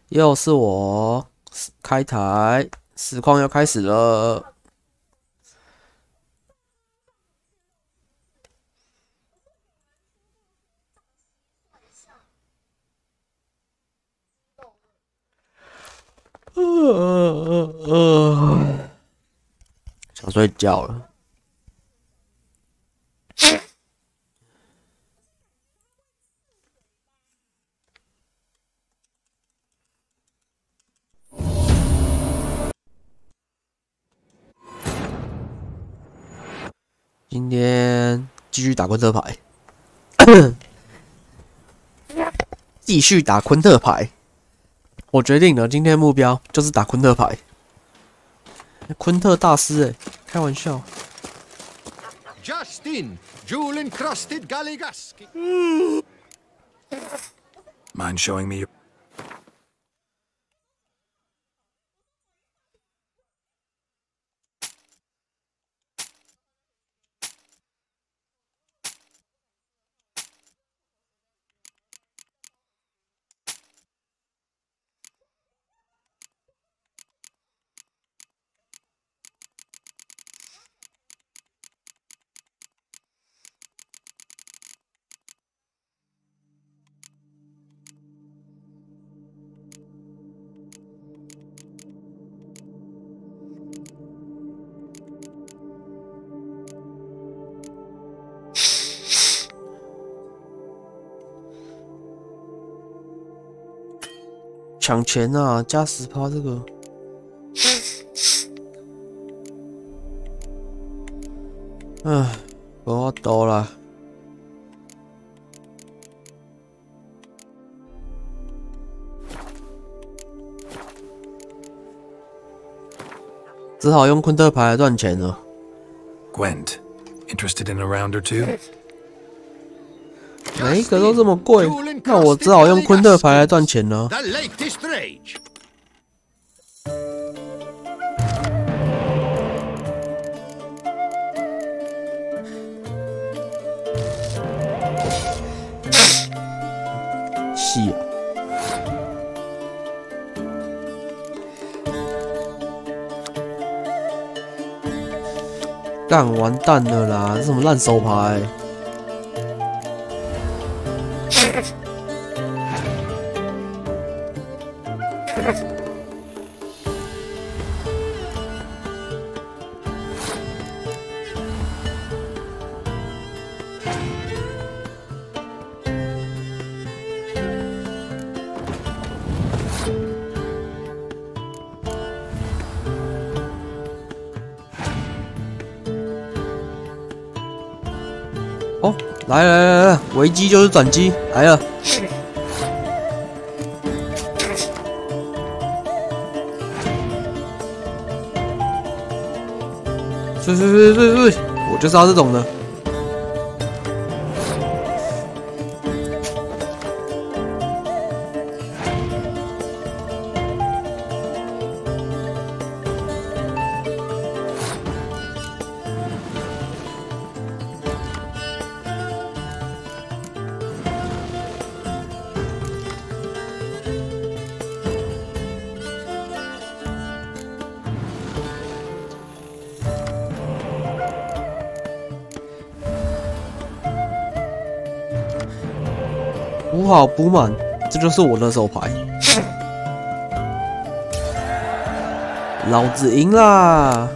又是我开台，实况要开始了。想睡觉了。今天继续打昆特牌，继续打昆特牌。我决定了，今天目标就是打昆特牌。昆特大师开玩笑。Justin, jewel encrusted Galligaski. Mind showing me your...抢钱啊，加10%这个。唉，我多了。只好用昆特牌来赚钱了。Gwent, interested in a round or two? 每一个都这么贵，那我只好用昆特牌来赚钱了。 The latest rage. 戏啊！干完蛋了啦！这什么烂手牌？哦，来，危机就是转机，来了。是，我就是要这种的。补好补满，这就是我的手牌。老子赢啦！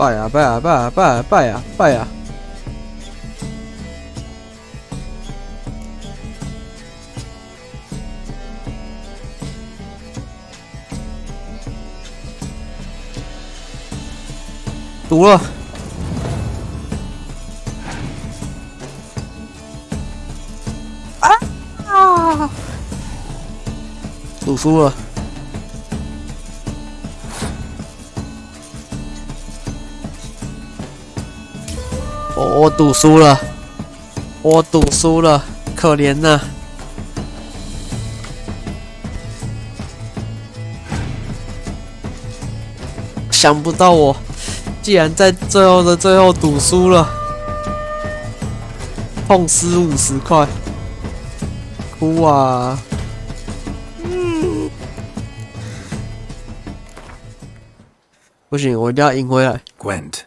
拜啊拜啊拜啊拜啊拜啊拜啊！赌了！啊！赌输了。我赌输了，我赌输了，可怜呐！想不到我竟然在最后的最后赌输了，痛失50块，哭啊！不行，我一定要赢回来。Gwent.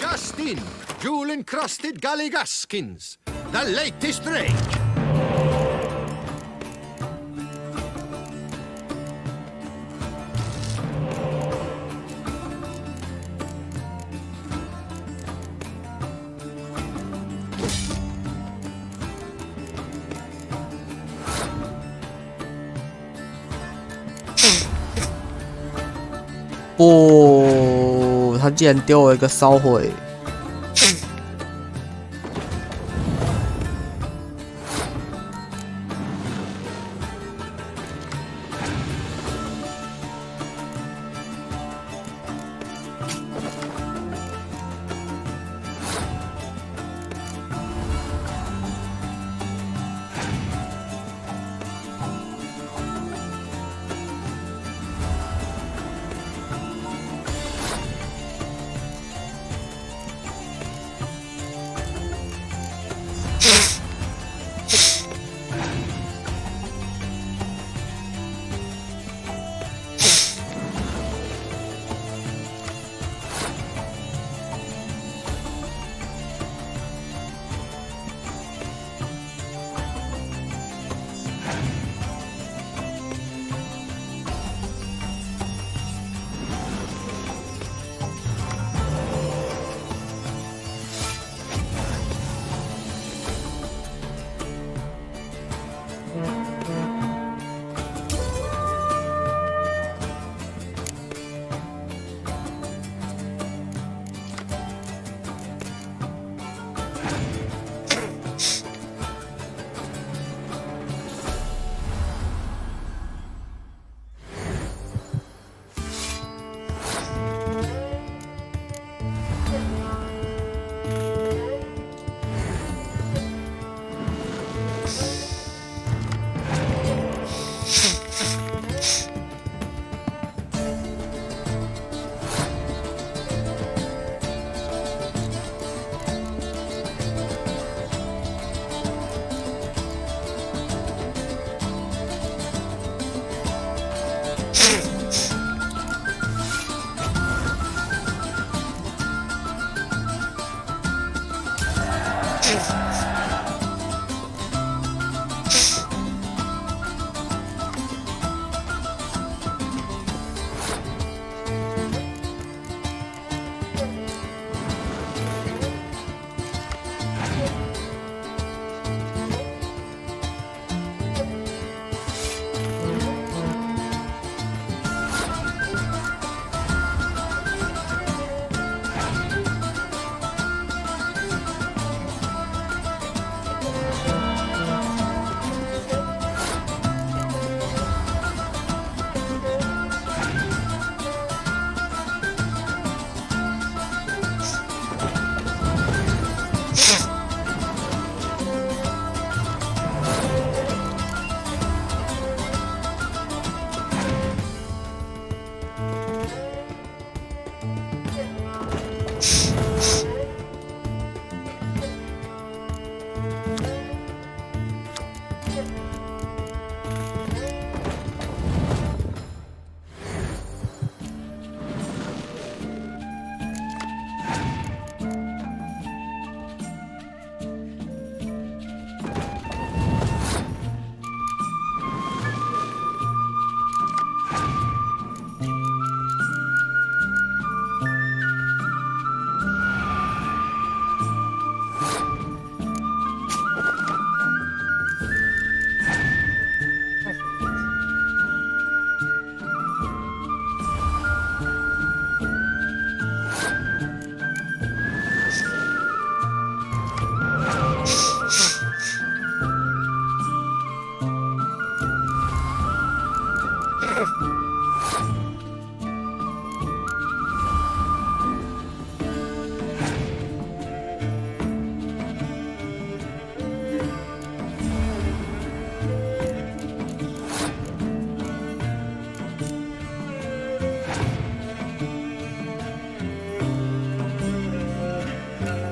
Just in, jewel-encrusted galligaskins, the latest rage. 不，他竟然丢我一个烧毁。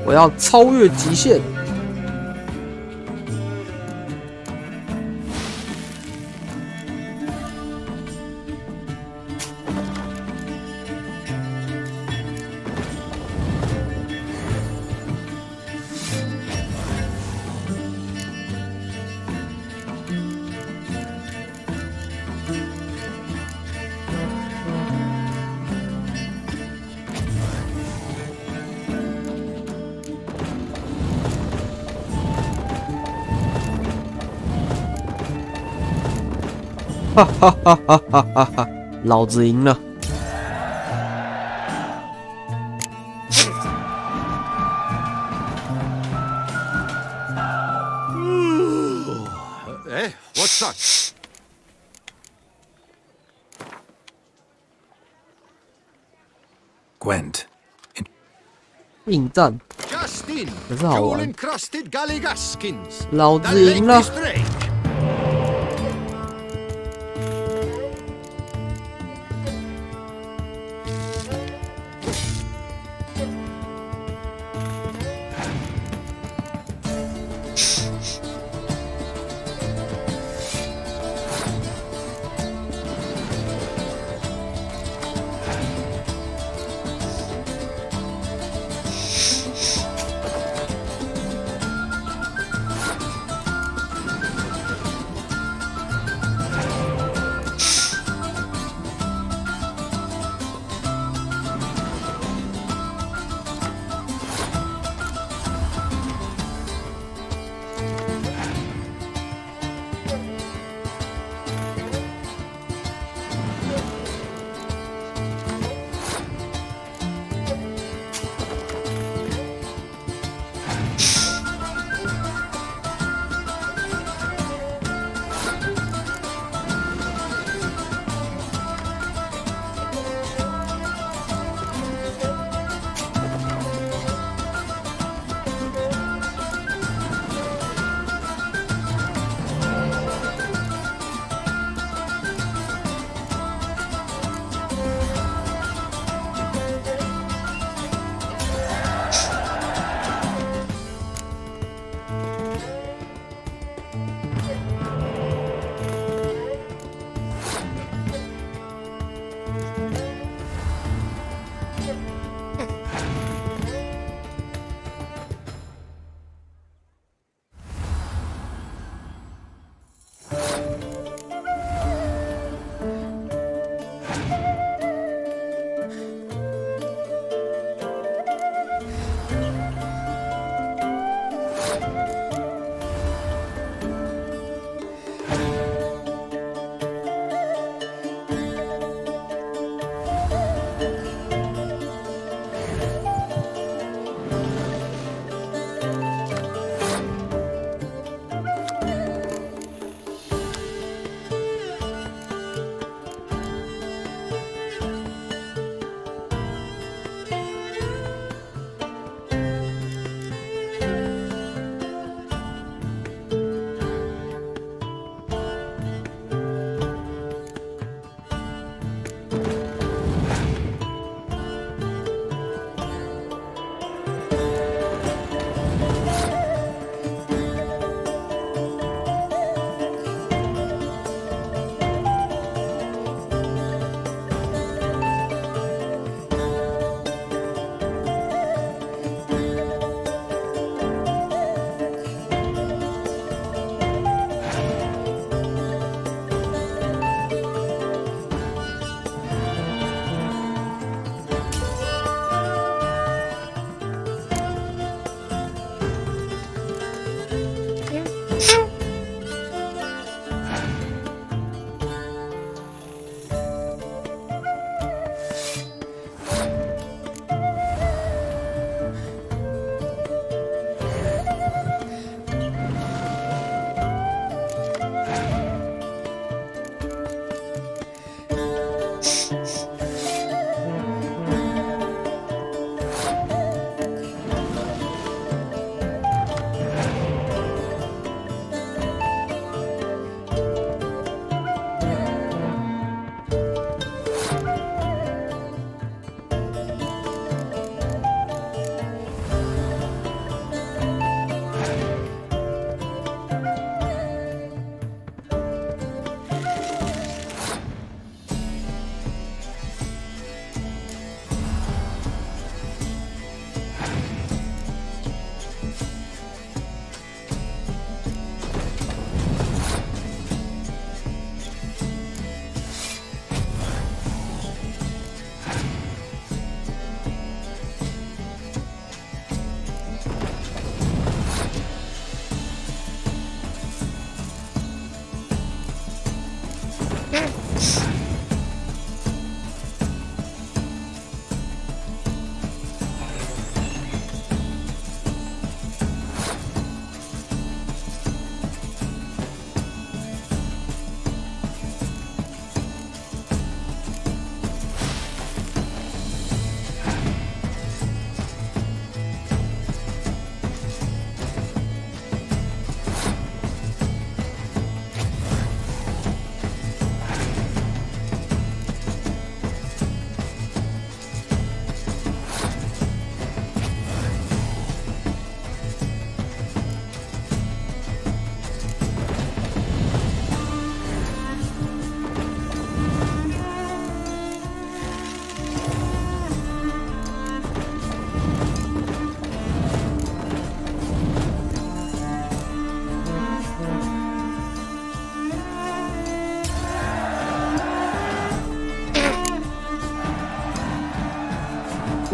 我要超越极限。哈哈哈哈哈哈哈！老子赢了。Eh? What's that? Gwent. 应战， Justin, 可是好玩。 jewel-encrusted galligaskins. 老 The 子赢了。 latest range.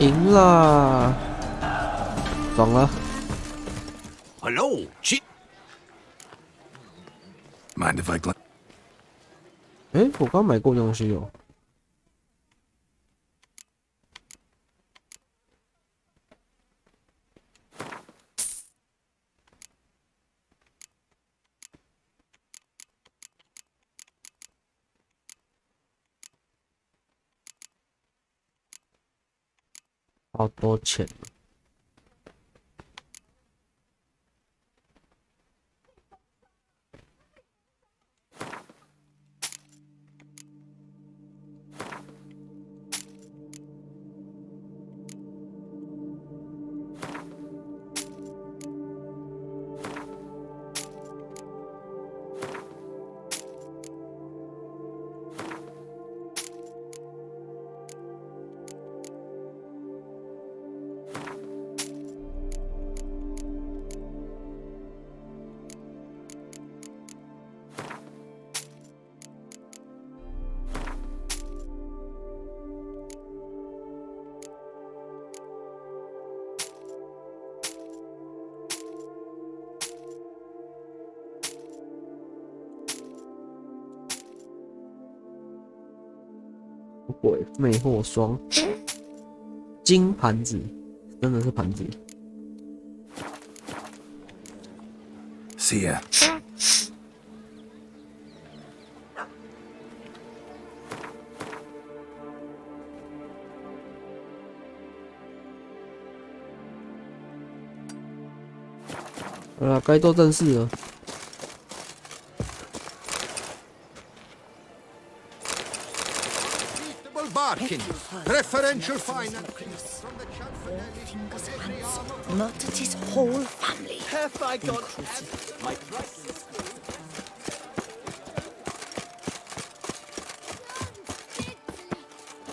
赢啦！爽了。 Hello, cheat. Mind if I glance? 哎，我刚买过东西哦。好多钱啊！鬼魅惑霜，金盘子，真的是盘子。 See ya. 好了，该做正事了。 Barkin, preferential finance from the Fingers, hands, murdered his whole family. Have I got my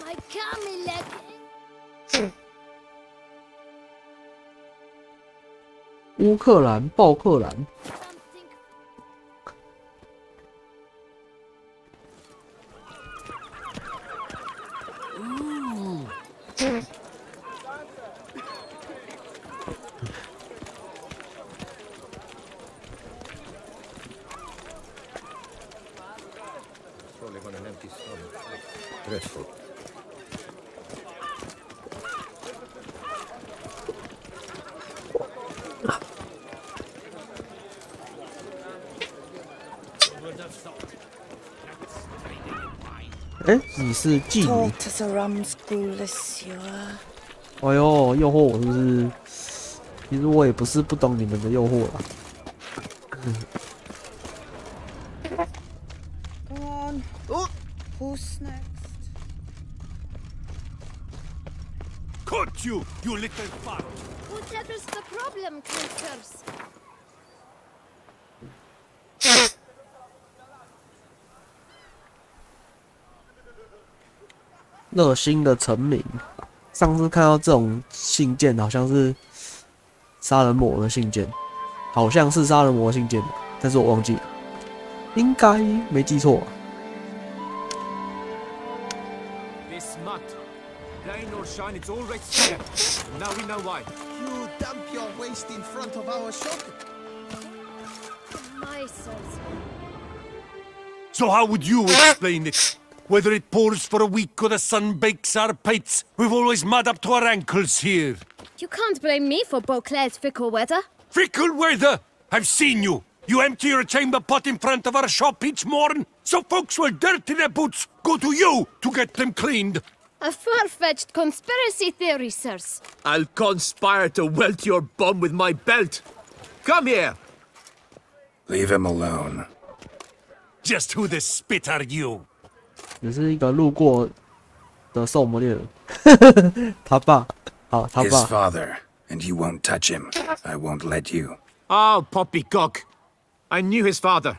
My gummy leg. 乌克兰、鲍克兰， Rolling on an empty stomach. Dreadful. 哎，你是妓女？ Taught as a rum school this year. 哎呦，诱惑我是不是？其实我也不是不懂你们的诱惑啦。 Go on. Oh, who's next? Caught you, you little fart! Whatever's the problem, creatures? 热心的臣民，上次看到这种信件，好像是杀人魔的信件，好像是杀人魔的信件，但是我忘记了，应该没记错、啊。 This mud. Rain or shine, it's all right here. Now we know why. You dump your waste in front of our shop. Misers. So how would you explain it? Whether it pours for a week or the sun bakes our pates, we've always mud up to our ankles here. You can't blame me for Beauclair's fickle weather. Fickle weather! I've seen you! You empty your chamber pot in front of our shop each morn, so folks will dirty their boots, go to you to get them cleaned. A far-fetched conspiracy theory, sirs. I'll conspire to welt your bum with my belt. Come here. Leave him alone. Just who the spit are you? 只是一个路过的兽魔猎人，他爸，好，他 His 爸， father, and you won't touch him. I won't let you. Oh, poppycock. I knew his father.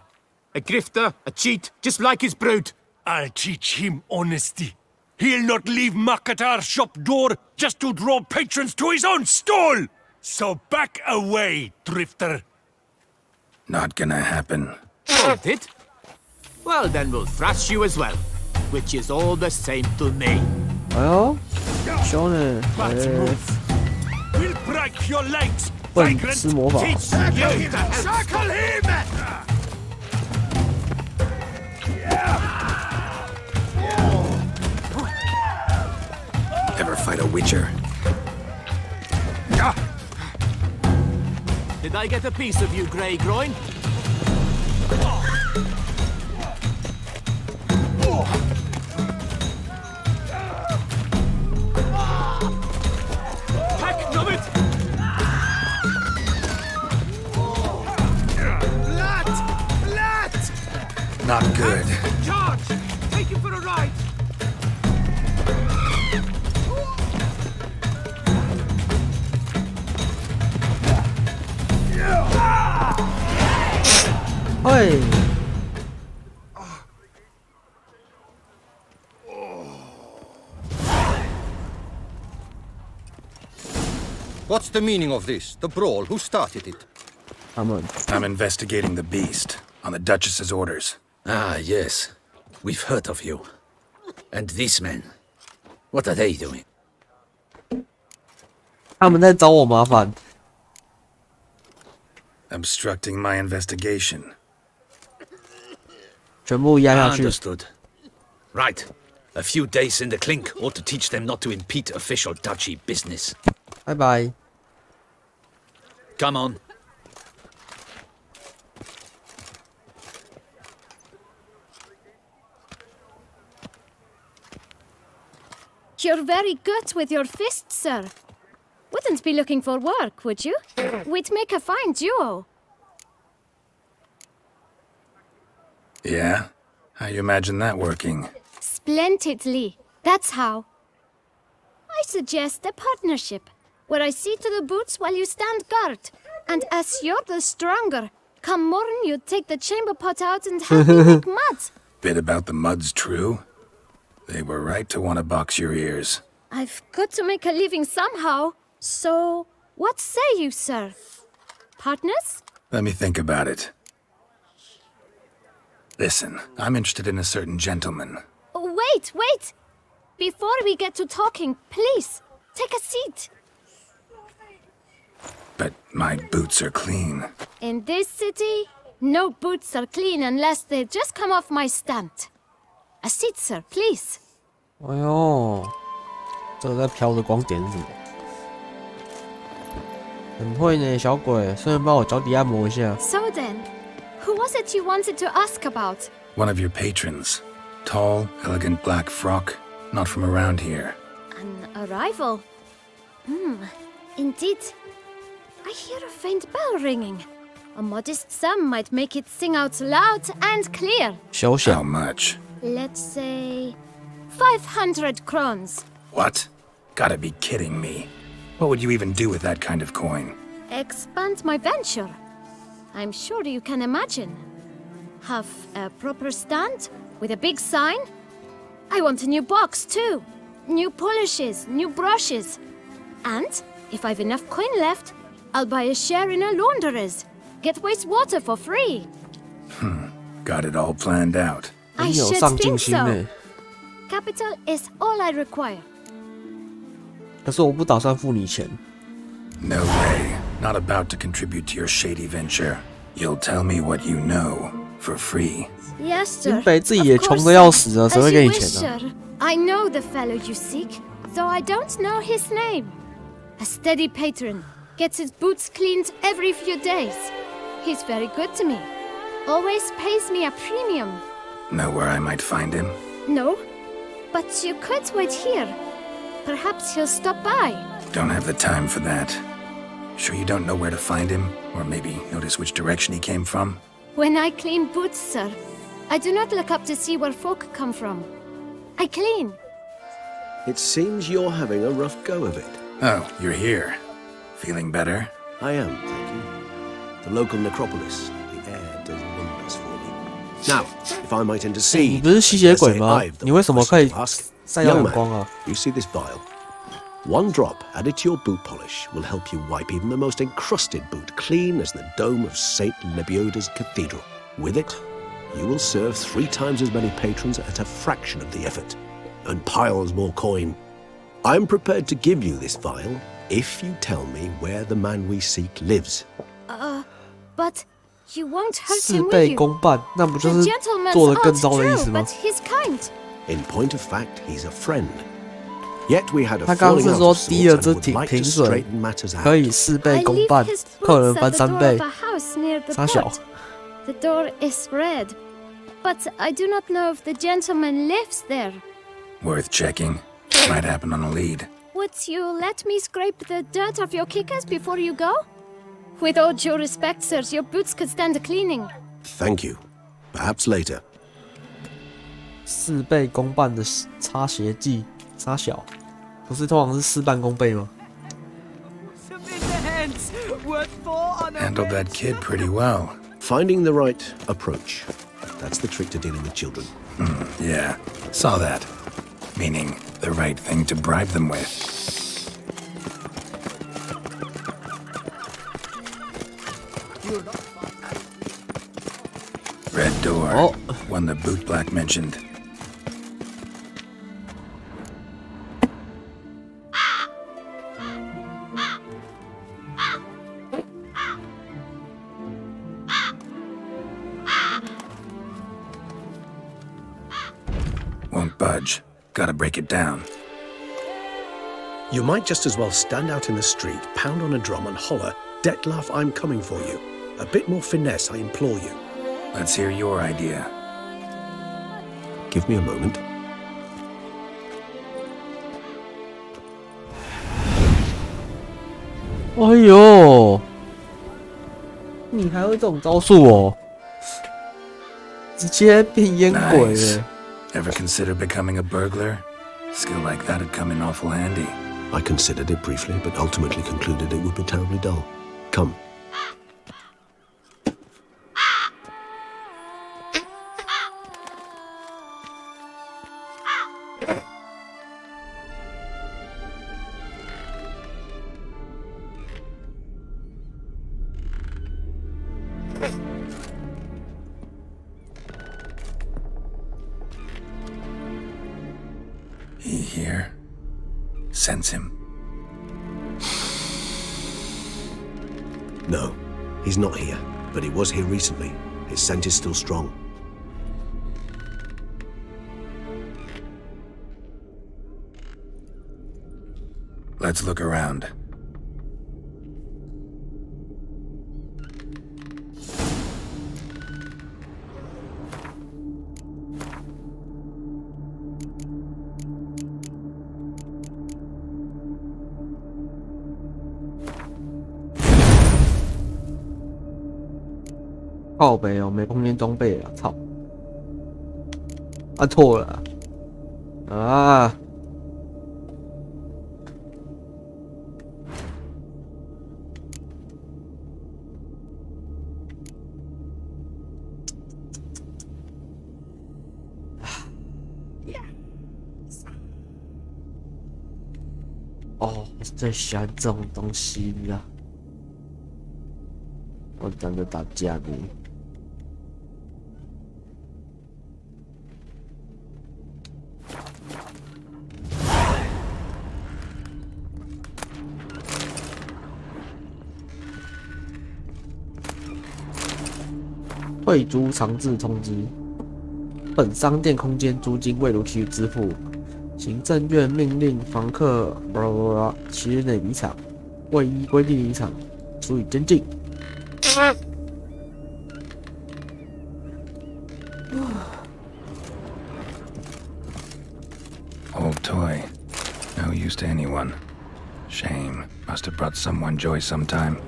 A grifter, a cheat, just like his brood. I'll teach him honesty. He'll not leave muck at our shop door just to draw patrons to his own stall! So back away, drifter. Not gonna happen. Won't it? Well, then we'll thrash you as well. Which is all the same to me. 哎呦，凶呢？ Let's move. We'll break your legs, 笨 vagrant. 吃魔法。 Teach you to circle him. Ever fight a witcher? Did I get a piece of you, Grey Groin? Heck, nubbit! Blood! Not good. Charge! Take him for a ride! 嘿， What's the meaning of this? The brawl? Who started it? 他们 I'm investigating the beast on the Duchess's orders. Ah, yes. We've heard of you. And these men. What are they doing? 他们在找我麻烦。 Obstructing my investigation. 全部压下去。 Understood. Right. A few days in the clink ought to teach them not to impede official duchy business. 拜拜。 Come on. You're very good with your fists, sir. Wouldn't be looking for work, would you? We'd make a fine duo. Yeah? How you imagine that working? Splendidly. That's how. I suggest a partnership, where I see to the boots while you stand guard. And as you're the stronger, come morn you take the chamber pot out and help me make mud. Bit about the mud's true? They were right to want to box your ears. I've got to make a living somehow. So, what say you, sir? Partners? Let me think about it. Listen, I'm interested in a certain gentleman. Wait, wait! Before we get to talking, please, take a seat. But my boots are clean. In this city, no boots are clean unless they just come off my stand. A seat, sir, please. 哎呦，这个在飘的光点是什么？很会呢，小鬼，顺便帮我脚底按摩一下。 So then, who was it you wanted to ask about? One of your patrons. Tall, elegant black frock. Not from around here. An arrival? Indeed. I hear a faint bell ringing. A modest sum might make it sing out loud and clear. 小小 How much? Let's say 500 crowns. What? Gotta be kidding me. What would you even do with that kind of coin? Expand my venture. I'm sure you can imagine. Have a proper stand with a big sign. I want a new box too. New polishes, new brushes. And if I've enough coin left, I'll buy a share in a launderer's. Get wastewater for free. Got it all planned out. I 很有 should 上进 think 心 so. 呢。 Capital is all I require. 可是我不打算付你钱。 No way. Not about to contribute to your shady venture. You'll tell me what you know for free. Yes, sir. 林北自己也 Of 穷 course, 得要死了， sir. 谁会 As 给 you 你 wish, 钱呢、 sir. I know the fellow you seek, though I don't know his name. A steady patron, gets his boots cleaned every few days. He's very good to me. Always pays me a premium. Know where I might find him? No, but you could wait here. Perhaps he'll stop by. Don't have the time for that. Sure you don't know where to find him? Or maybe notice which direction he came from? When I clean boots, sir, I do not look up to see where folk come from. I clean. It seems you're having a rough go of it. Oh, you're here. Feeling better? I am, thank you. The local necropolis. The air does wonders for me. Now, if I might 你 intercede, 不是吸血鬼 I 吗 say I've？the 你为什么可以 question to ask. 晒到 Young 很光 man, 啊？ you see this vial? One drop added to your boot polish will help you wipe even the most encrusted boot clean as the dome of St. Lebioda's Cathedral. With it, you will serve 3 times as many patrons at a fraction of the effort. And piles more coin. I'm prepared to give you this vial if you tell me where the man we seek lives. But you won't hurt 事 him, will 倍 you? 功半，那不就 The 是 gentleman's 做得更 odd, 糟的意 true, 思吗 but？ he's kind. In point of fact, he's a friend. Yet we had a 他刚刚 falling 是 out 说 of 低了 sorts 这 and would 停 like 停 to 损 straighten matters 可 out. 以事倍 I 功 leave 半 his，客人 boots 翻 at the 三 door 倍 of a house near the 傻小 port. The door is red, but I do not know if the gentleman lives there. Worth checking. Might happen on a lead. Would you let me scrape the dirt off your kickers before you go? With all due respect, sirs, your boots could stand a cleaning. Thank you. Perhaps later. 事倍功半的擦鞋剂，傻小，不是通常是事半功倍吗？ Handled that kid pretty well. Finding the right approach. That's the trick to dealing with children. Yeah, saw that. Meaning the right thing to bribe them with. Red door. Oh. One the boot black mentioned. Won't budge. Gotta break it down. You might just as well stand out in the street, pound on a drum and holler, "Detlef, I'm coming for you." A bit more finesse, I implore you. Let's hear your idea. Give me a moment. 哎呦，你还会这种招数哦？直接变烟鬼 Nice. 了。 Ever consider becoming a burglar? Skill like that'd come in awful handy. I considered it briefly, but ultimately concluded it would be terribly dull. Come. He here? Sense him. No, he's not here, but he was here recently. His scent is still strong. Let's look around. 靠北哦，没空间装备了，操！按错了啊！哦，我最喜欢这种东西了。我等着打架呢。退租强制通知：本商店空间租金未如期予支付，行政院命令房客7日内离场，未依规定离场，处以监禁。Old toy. No use to anyone. Shame. Must have brought someone joy sometime.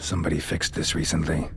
Somebody fixed this recently.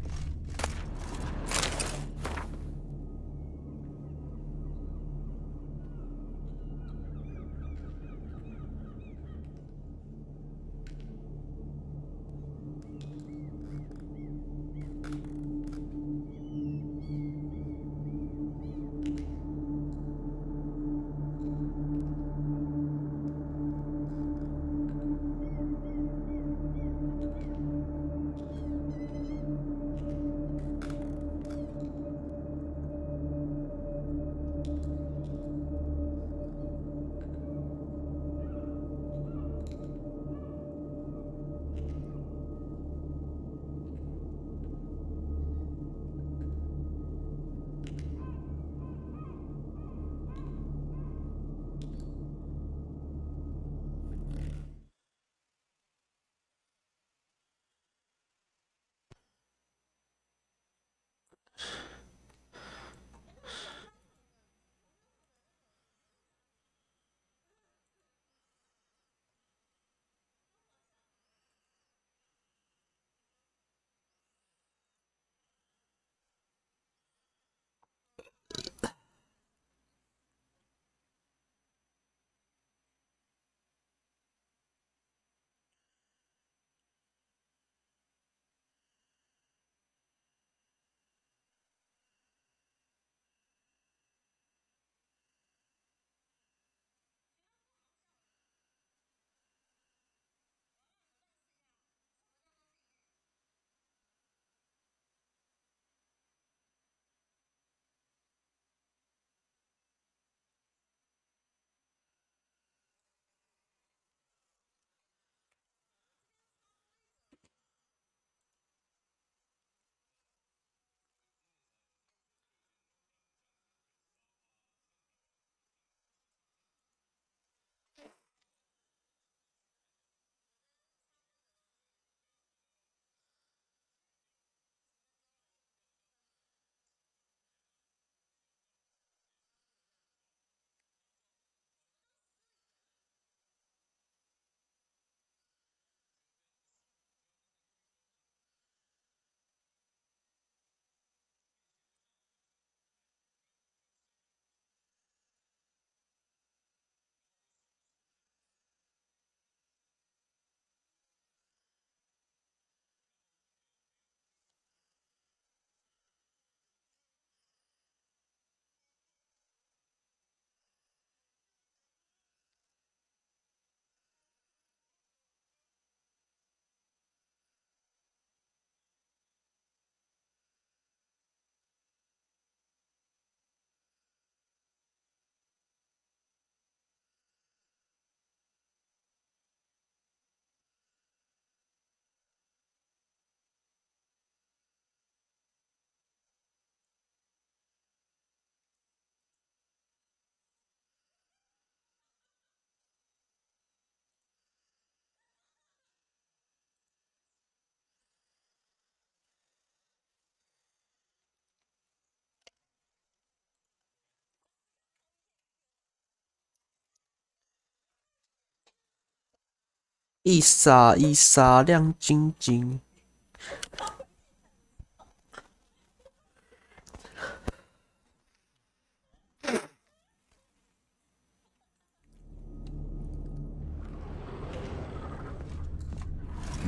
一洒一洒亮晶晶。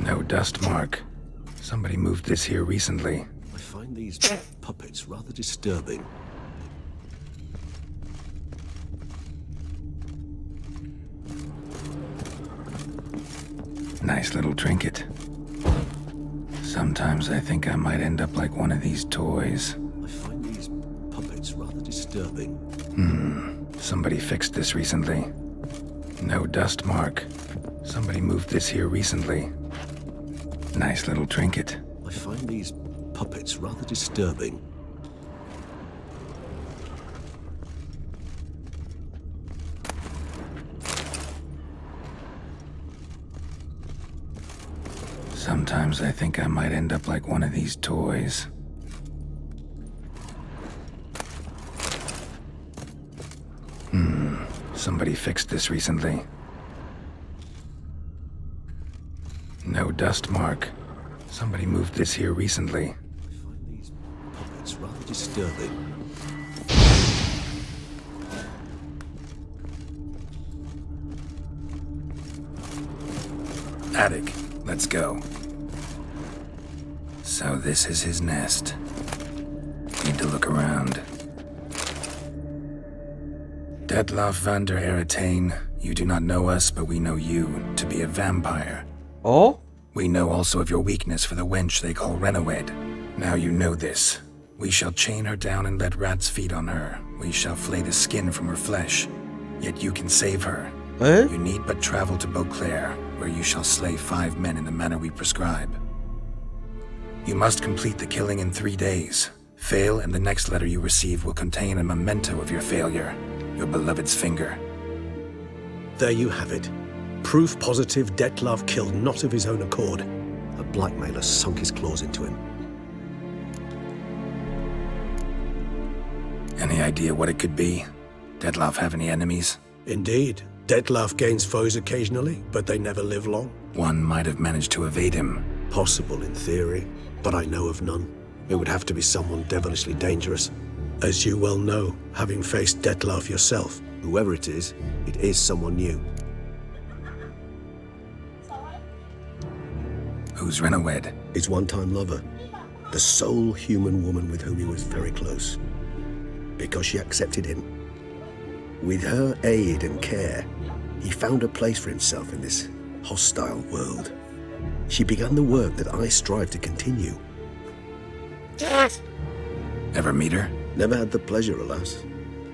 No dust mark. Somebody moved this here recently. I find these puppets rather disturbing. Nice little trinket. Sometimes I think I might end up like one of these toys. I find these puppets rather disturbing. Somebody fixed this recently. No dust mark. Somebody moved this here recently. Nice little trinket. I find these puppets rather disturbing. Sometimes I think I might end up like one of these toys. Somebody fixed this recently. No dust mark. Somebody moved this here recently. I find these puppets rather disturbing. Attic, let's go. So this is his nest. Need to look around. Detloff van der Eretain, you do not know us, but we know you to be a vampire. Oh? We know also of your weakness for the wench they call Renawed. Now you know this. We shall chain her down and let rats feed on her. We shall flay the skin from her flesh. Yet you can save her. Eh? You need but travel to Beauclair, where you shall slay 5 men in the manner we prescribe. You must complete the killing in 3 days. Fail, and the next letter you receive will contain a memento of your failure. Your beloved's finger. There you have it. Proof positive Detlav killed not of his own accord. A blackmailer sunk his claws into him. Any idea what it could be? Detlav have any enemies? Indeed. Detlav gains foes occasionally, but they never live long. One might have managed to evade him. Possible in theory, but I know of none. It would have to be someone devilishly dangerous. As you well know, having faced Detlav yourself, whoever it is someone new. Who's Renawed? His one-time lover. The sole human woman with whom he was very close. Because she accepted him. With her aid and care, he found a place for himself in this hostile world. She began the work that I strive to continue. Ever meet her? Never had the pleasure, alas.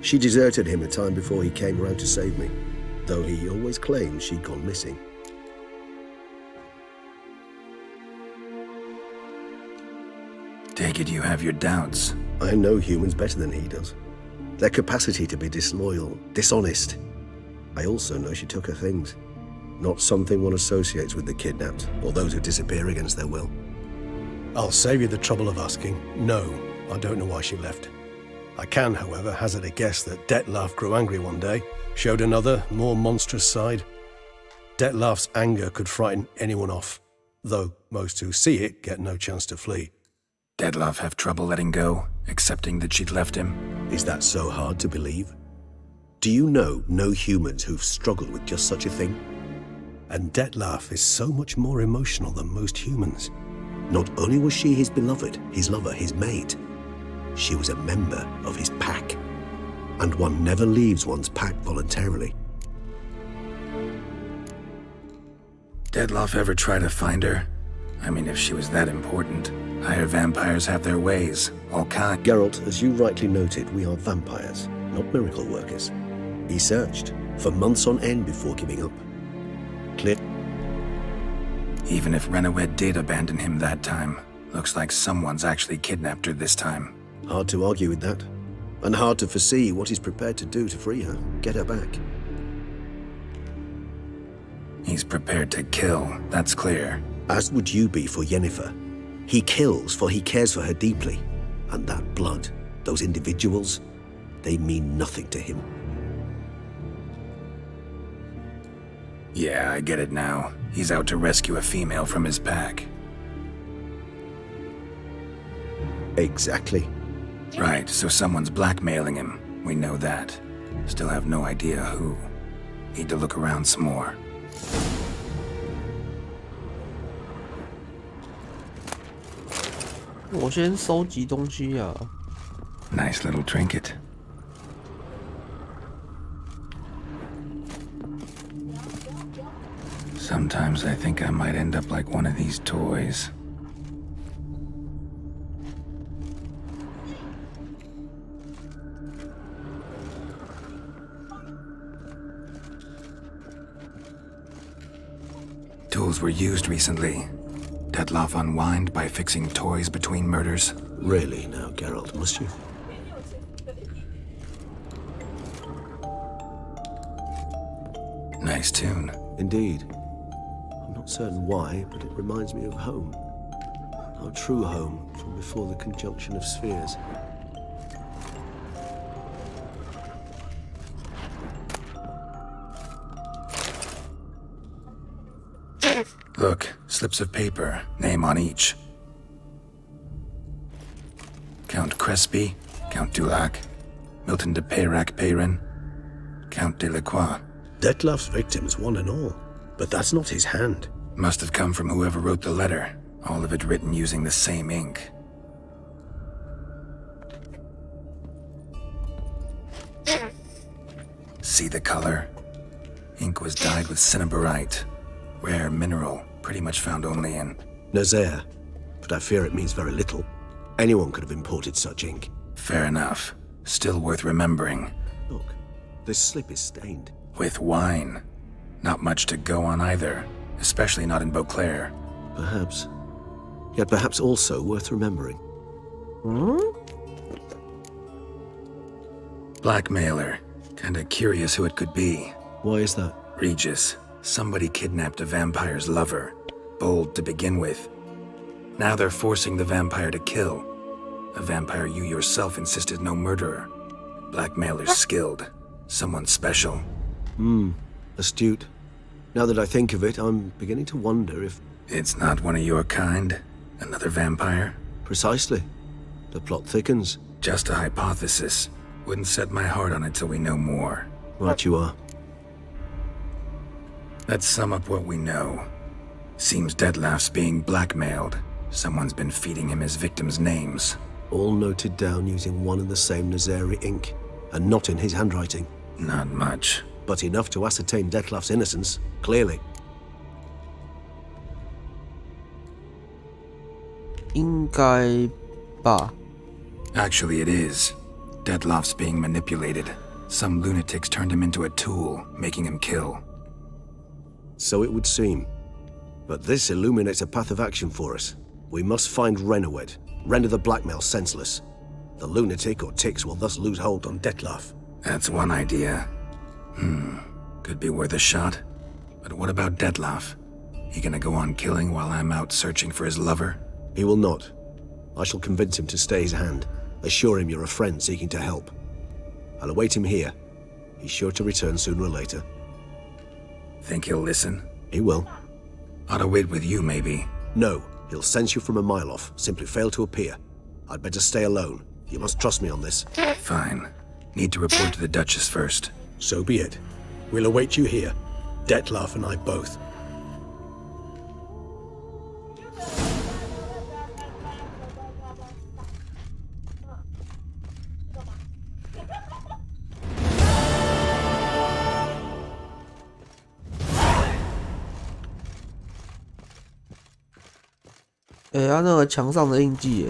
She deserted him a time before he came around to save me, though he always claimed she'd gone missing. Take it you have your doubts. I know humans better than he does. Their capacity to be disloyal, dishonest. I also know she took her things. Not something one associates with the kidnapped, or those who disappear against their will. I'll save you the trouble of asking. No, I don't know why she left. I can, however, hazard a guess that Detlav grew angry one day, showed another, more monstrous side. Detlav's anger could frighten anyone off, though most who see it get no chance to flee. Detlav have trouble letting go, accepting that she'd left him. Is that so hard to believe? Do you know no humans who've struggled with just such a thing? And Detlav is so much more emotional than most humans. Not only was she his beloved, his lover, his mate, she was a member of his pack. And one never leaves one's pack voluntarily. Detlav ever try to find her? I mean, if she was that important. Higher vampires have their ways, all kinds. Geralt, as you rightly noted, we are vampires, not miracle workers. He searched for months on end before giving up. Clear. Even if Renawed did abandon him that time, looks like someone's actually kidnapped her this time. Hard to argue with that. And hard to foresee what he's prepared to do to free her, get her back. He's prepared to kill, that's clear. As would you be for Yennefer. He kills for he cares for her deeply. And that blood, those individuals, they mean nothing to him. Yeah, I get it now. He's out to rescue a female from his pack. Exactly. Right, so someone's blackmailing him. We know that. Still have no idea who. Need to look around some more.我先收集东西啊。Nice little trinket. Sometimes I think I might end up like one of these toys. Tools were used recently. Detloff unwind by fixing toys between murders. Really now, Geralt, must you? Nice tune. Indeed. I'm not certain why, but it reminds me of home. Our true home from before the conjunction of spheres. Look, slips of paper, name on each. Count Crespi, Count Dulac, Milton de Peyrac-Peyrin, Count Delacroix. Detloff's victims, one and all. But that's not his hand. Must have come from whoever wrote the letter. All of it written using the same ink. See the color? Ink was dyed with cinnabarite. Rare mineral, pretty much found only in Nazaire. But I fear it means very little. Anyone could have imported such ink. Fair enough. Still worth remembering. Look, this slip is stained. With wine. Not much to go on either. Especially not in Beauclair. Perhaps. Yet perhaps also worth remembering. Blackmailer. Kinda curious who it could be. Why is that? Regis. Somebody kidnapped a vampire's lover. Bold to begin with. Now they're forcing the vampire to kill. A vampire you yourself insisted no murderer. Blackmailer's skilled. Someone special. Astute. Now that I think of it, I'm beginning to wonder if... It's not one of your kind? Another vampire? Precisely. The plot thickens. Just a hypothesis. Wouldn't set my heart on it till we know more. Right you are. Let's sum up what we know. Seems Detloff's being blackmailed. Someone's been feeding him his victims' names. All noted down using one and the same Nazari ink, and not in his handwriting. Not much. But enough to ascertain Detloff's innocence, clearly. 应该吧。 Actually, it is. Detloff's being manipulated. Some lunatics turned him into a tool, making him kill. So it would seem. But this illuminates a path of action for us. We must find Renowed, render the blackmail senseless. The lunatic or ticks will thus lose hold on Detloff. That's one idea. Could be worth a shot. But what about Detloff? He gonna go on killing while I'm out searching for his lover? He will not. I shall convince him to stay his hand. Assure him you're a friend seeking to help. I'll await him here. He's sure to return sooner or later. Think he'll listen? He will. Ought to wait with you, maybe. No, he'll sense you from a mile off. Simply fail to appear. I'd better stay alone. You must trust me on this. Fine. Need to report to the Duchess first. So be it. We'll await you here. Detloff and I both.他那个墙上的印记耶。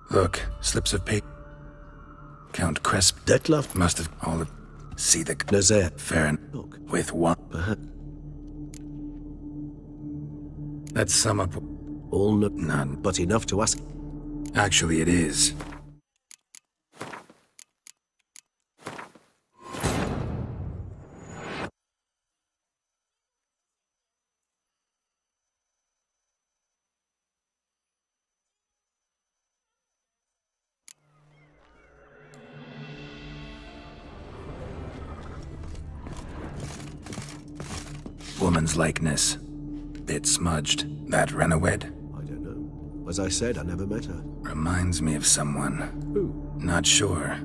Look, slips of paper. Count Cresp. Detlef Must have all of. See the. Nazaire. Fair enough. Look, With what? perhaps Let's sum up. all no, None. but enough to ask. Actually, it is. Woman's likeness. Bit smudged. That Renowed? I don't know. As I said, I never met her. Reminds me of someone. Who? Not sure.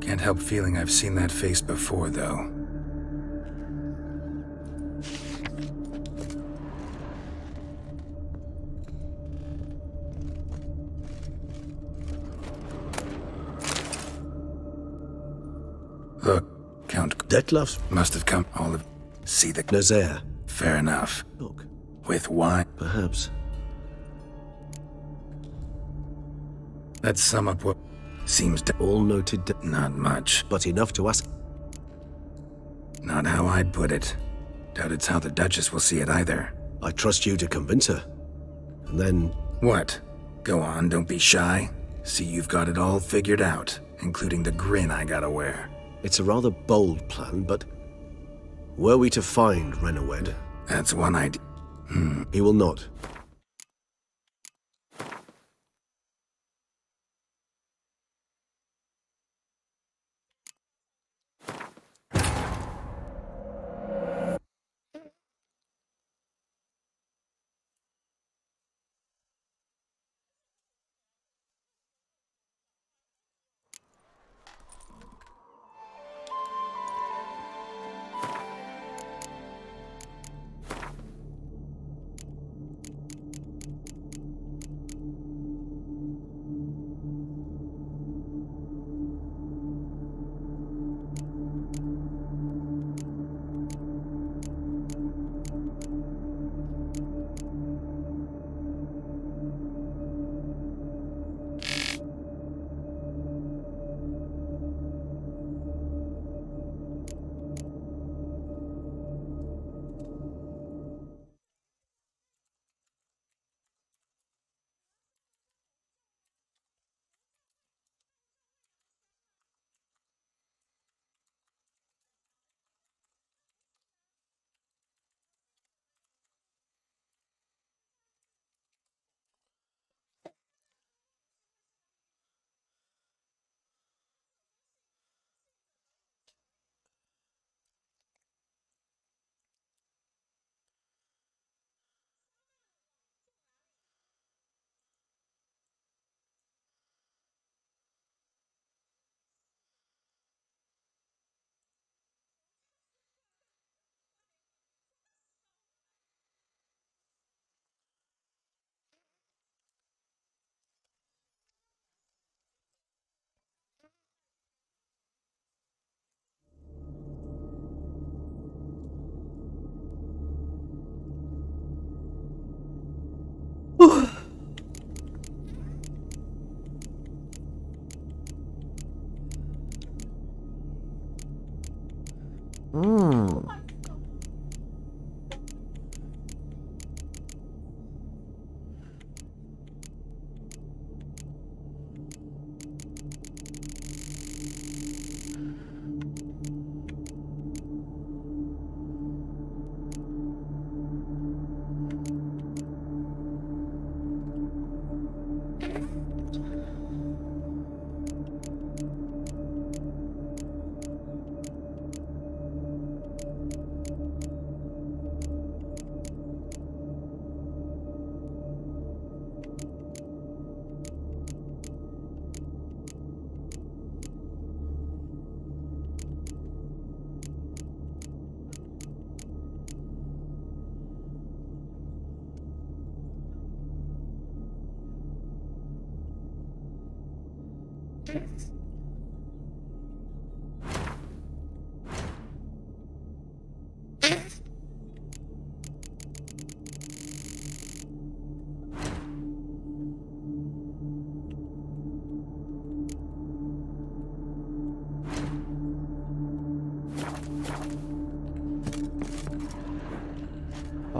Can't help feeling I've seen that face before, though. Look, Count Detlef must have come all of. See the. Nazaire. Fair enough. Look, With wine. perhaps. Let's sum up what seems to. All noted, Not much. but enough to ask. Not how I'd put it. Doubt it's how the Duchess will see it either. I trust you to convince her. And then, What? Go on, don't be shy. See, you've got it all figured out, including the grin I gotta wear. it's a rather bold plan, but were we to find Renowed, That's one idea. he will not.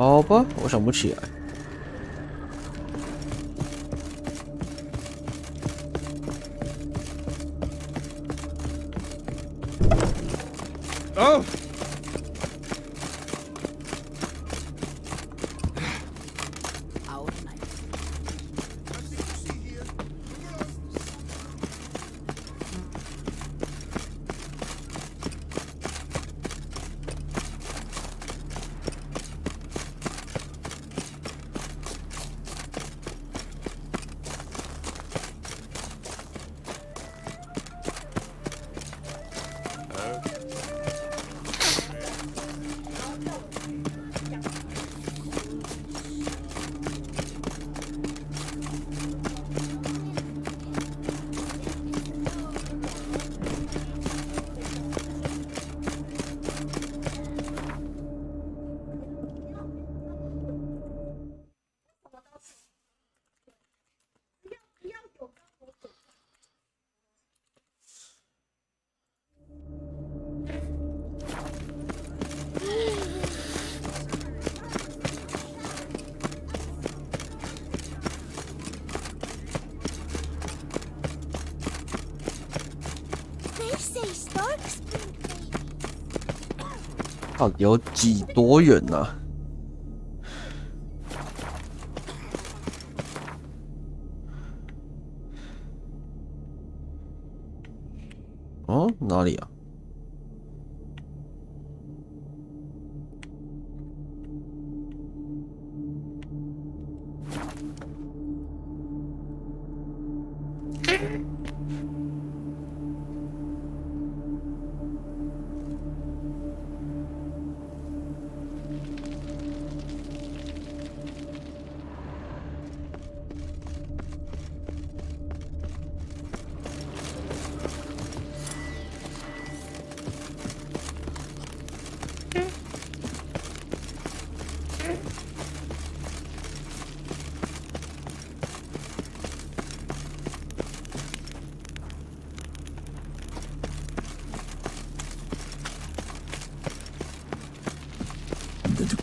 好吧，我想不起来。Oh! They say Starks bring babies. 到底有多远呢、啊？哦，哪里啊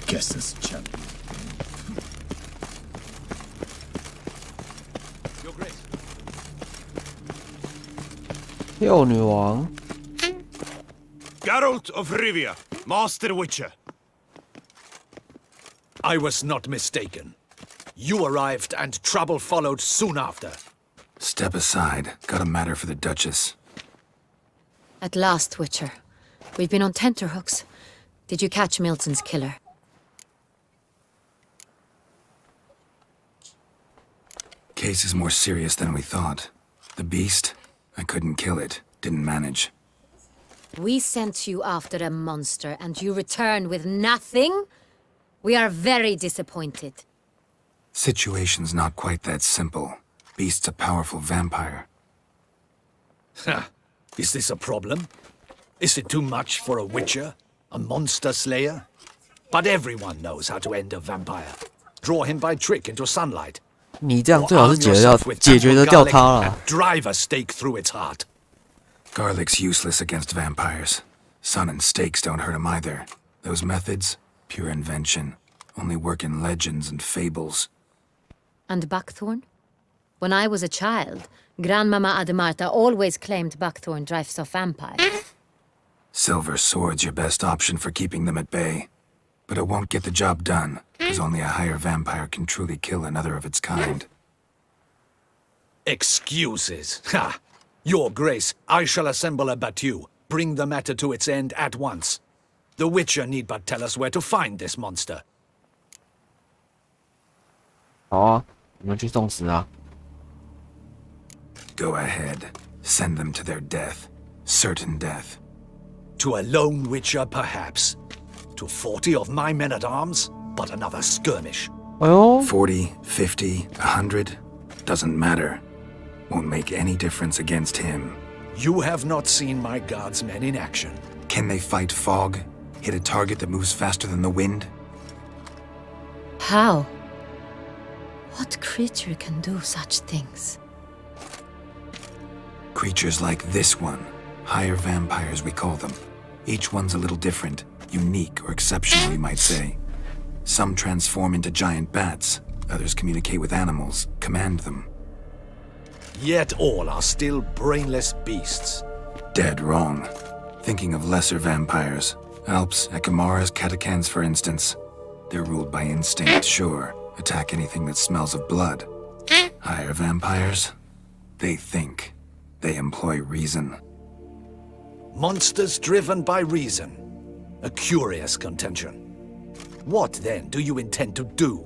？Guesses, champ. Your Grace. 幼女王， Geralt of Rivia, Master Witcher. I was not mistaken. You arrived and trouble followed soon after. Step aside. Got a matter for the Duchess. At last, Witcher. We've been on tenterhooks. Did you catch Milton's killer? Case is more serious than we thought. The beast? I couldn't kill it. Didn't manage. We sent you after a monster, and you return with nothing? We are very disappointed. Situation's not quite that simple. Beast's a powerful vampire. Ha! Is this a problem? Is it too much for a witcher? A monster slayer? But everyone knows how to end a vampire. Draw him by trick into sunlight. 你这样 Or 最好是 arm 解决掉 yourself with 解决得 ample 掉 garlic 他了 and。drive a stake through its heart. Garlic's useless against vampires. Sun and stakes don't hurt him either. Those methods? Pure invention. Only work in legends and fables. And buckthorn? When I was a child, Grandmama Ademarta always claimed buckthorn drives off vampires. Silver sword's your best option for keeping them at bay. But it won't get the job done, because only a higher vampire can truly kill another of its kind. Excuses. Ha! Your Grace, I shall assemble a battue. Bring the matter to its end at once. The Witcher need but tell us where to find this monster. 好啊，我们去送死啊！ Go ahead. Send them to their death. Certain death. To a lone Witcher, perhaps. To 40 of my men-at-arms, but another skirmish. 哎呦， 40, 50, 100. Doesn't matter. Won't make any difference against him. You have not seen my guards' men in action. Can they fight fog? Hit a target that moves faster than the wind? How? What creature can do such things? Creatures like this one. Higher vampires, we call them. Each one's a little different. Unique or exceptional, you might say. Some transform into giant bats. Others communicate with animals, command them. Yet all are still brainless beasts. Dead wrong. Thinking of lesser vampires. Alps, Ekamaras, Catacans, for instance. They're ruled by instinct, sure. Attack anything that smells of blood. Higher vampires? They think. They employ reason. Monsters driven by reason. A curious contention. What, then, do you intend to do?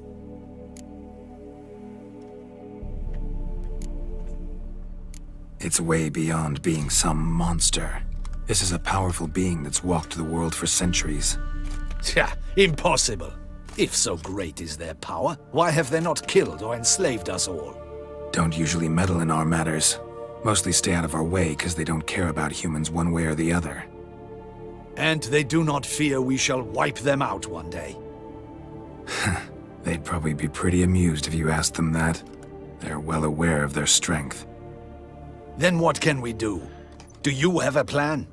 It's way beyond being some monster. This is a powerful being that's walked the world for centuries. Tja, impossible. If so great is their power, why have they not killed or enslaved us all? Don't usually meddle in our matters. Mostly stay out of our way because they don't care about humans one way or the other. And they do not fear we shall wipe them out one day. They'd probably be pretty amused if you asked them that. They're well aware of their strength. Then what can we do? Do you have a plan?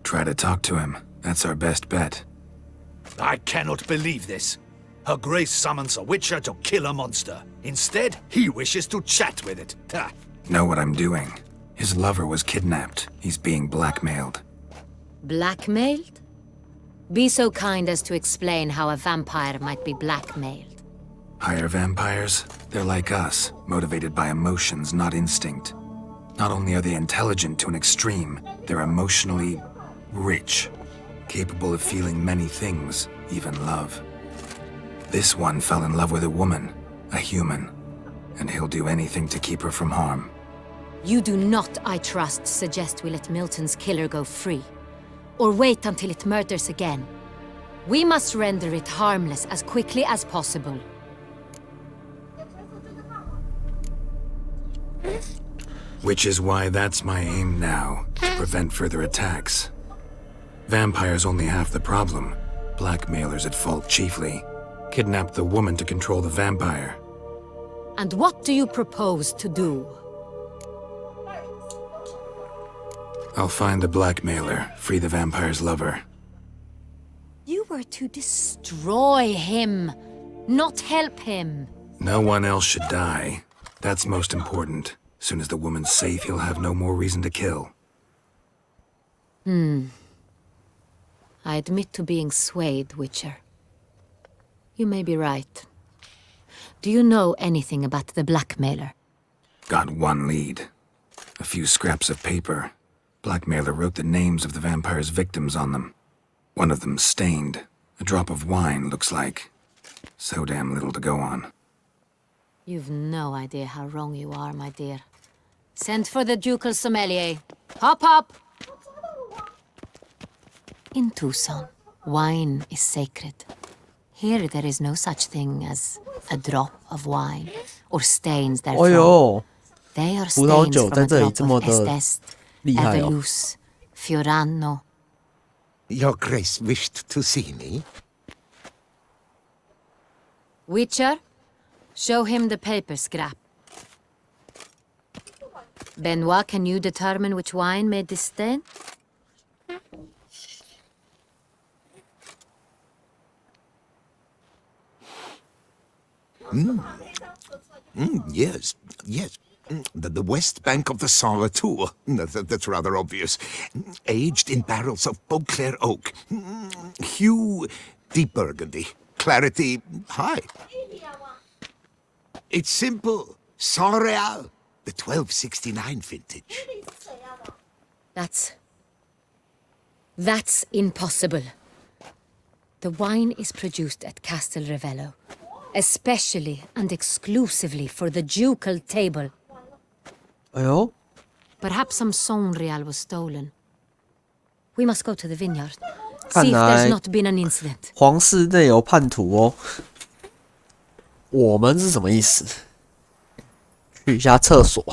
Try to talk to him. That's our best bet. I cannot believe this. Her Grace summons a witcher to kill a monster. Instead, he wishes to chat with it. Ha. Know what I'm doing. His lover was kidnapped. He's being blackmailed. Blackmailed? Be so kind as to explain how a vampire might be blackmailed. Higher vampires? They're like us, motivated by emotions, not instinct. Not only are they intelligent to an extreme, they're emotionally rich, capable of feeling many things, even love. This one fell in love with a woman, a human, and he'll do anything to keep her from harm. You do not, I trust, suggest we let Milton's killer go free, or wait until it murders again. We must render it harmless as quickly as possible. Which is why that's my aim now, to prevent further attacks. Vampires only half the problem. Blackmailers at fault chiefly. Kidnapped the woman to control the vampire. And what do you propose to do? I'll find the blackmailer, free the vampire's lover. You were to destroy him, not help him. No one else should die. That's most important. As soon as the woman's safe, he'll have no more reason to kill. I admit to being swayed, Witcher. You may be right. Do you know anything about the blackmailer? Got one lead. A few scraps of paper. Blackmailer wrote the names of the vampire's victims on them. One of them stained. A drop of wine, looks like. So damn little to go on. You've no idea how wrong you are, my dear. Send for the ducal sommelier. Hop, hop! In Tucson, wine is sacred. Here there is no such thing as a drop of wine, or stains therefrom. 哎呦， They are 葡萄 stains 酒 from 在 a 这里 drop 这么 of 的 Estes, 厉害哦。 Evelus, Fiorano. Your Grace wished to see me? Witcher, show him the paper scrap. Benoit, can you determine which wine made this stain? Yes, yes. The west bank of the Sarre too. That's rather obvious. Aged in barrels of Beauclair oak. Hue, deep burgundy. Clarity, high. It's simple. Saint-Réal, the 1269 vintage. That's impossible. The wine is produced at Castel Revello, especially and exclusively for the ducal table. 哎呦， Perhaps some Saint-Réal was stolen. We must go to the vineyard. 看 See if 来 there's not been an incident. 皇室内有叛徒哦。我们是什么意思？去一下厕所。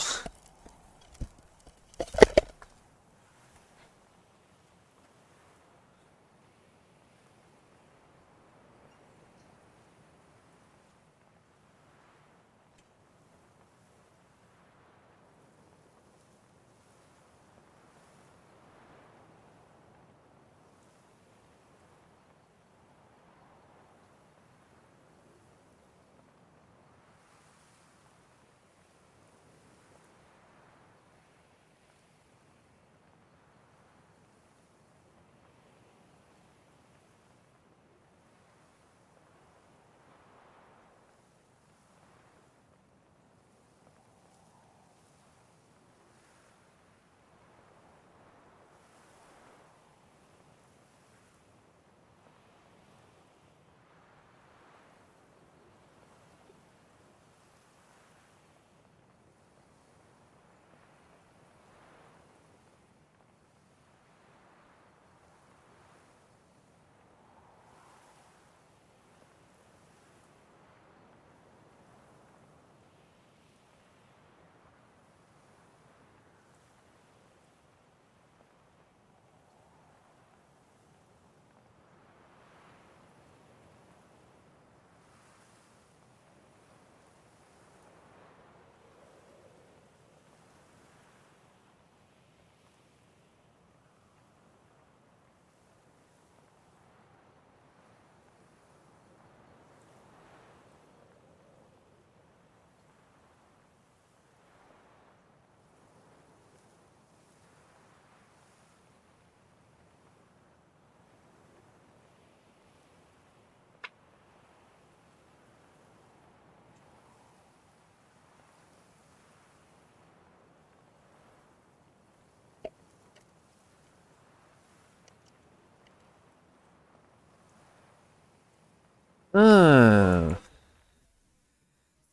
嗯，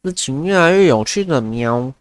事情越来越有趣了，喵。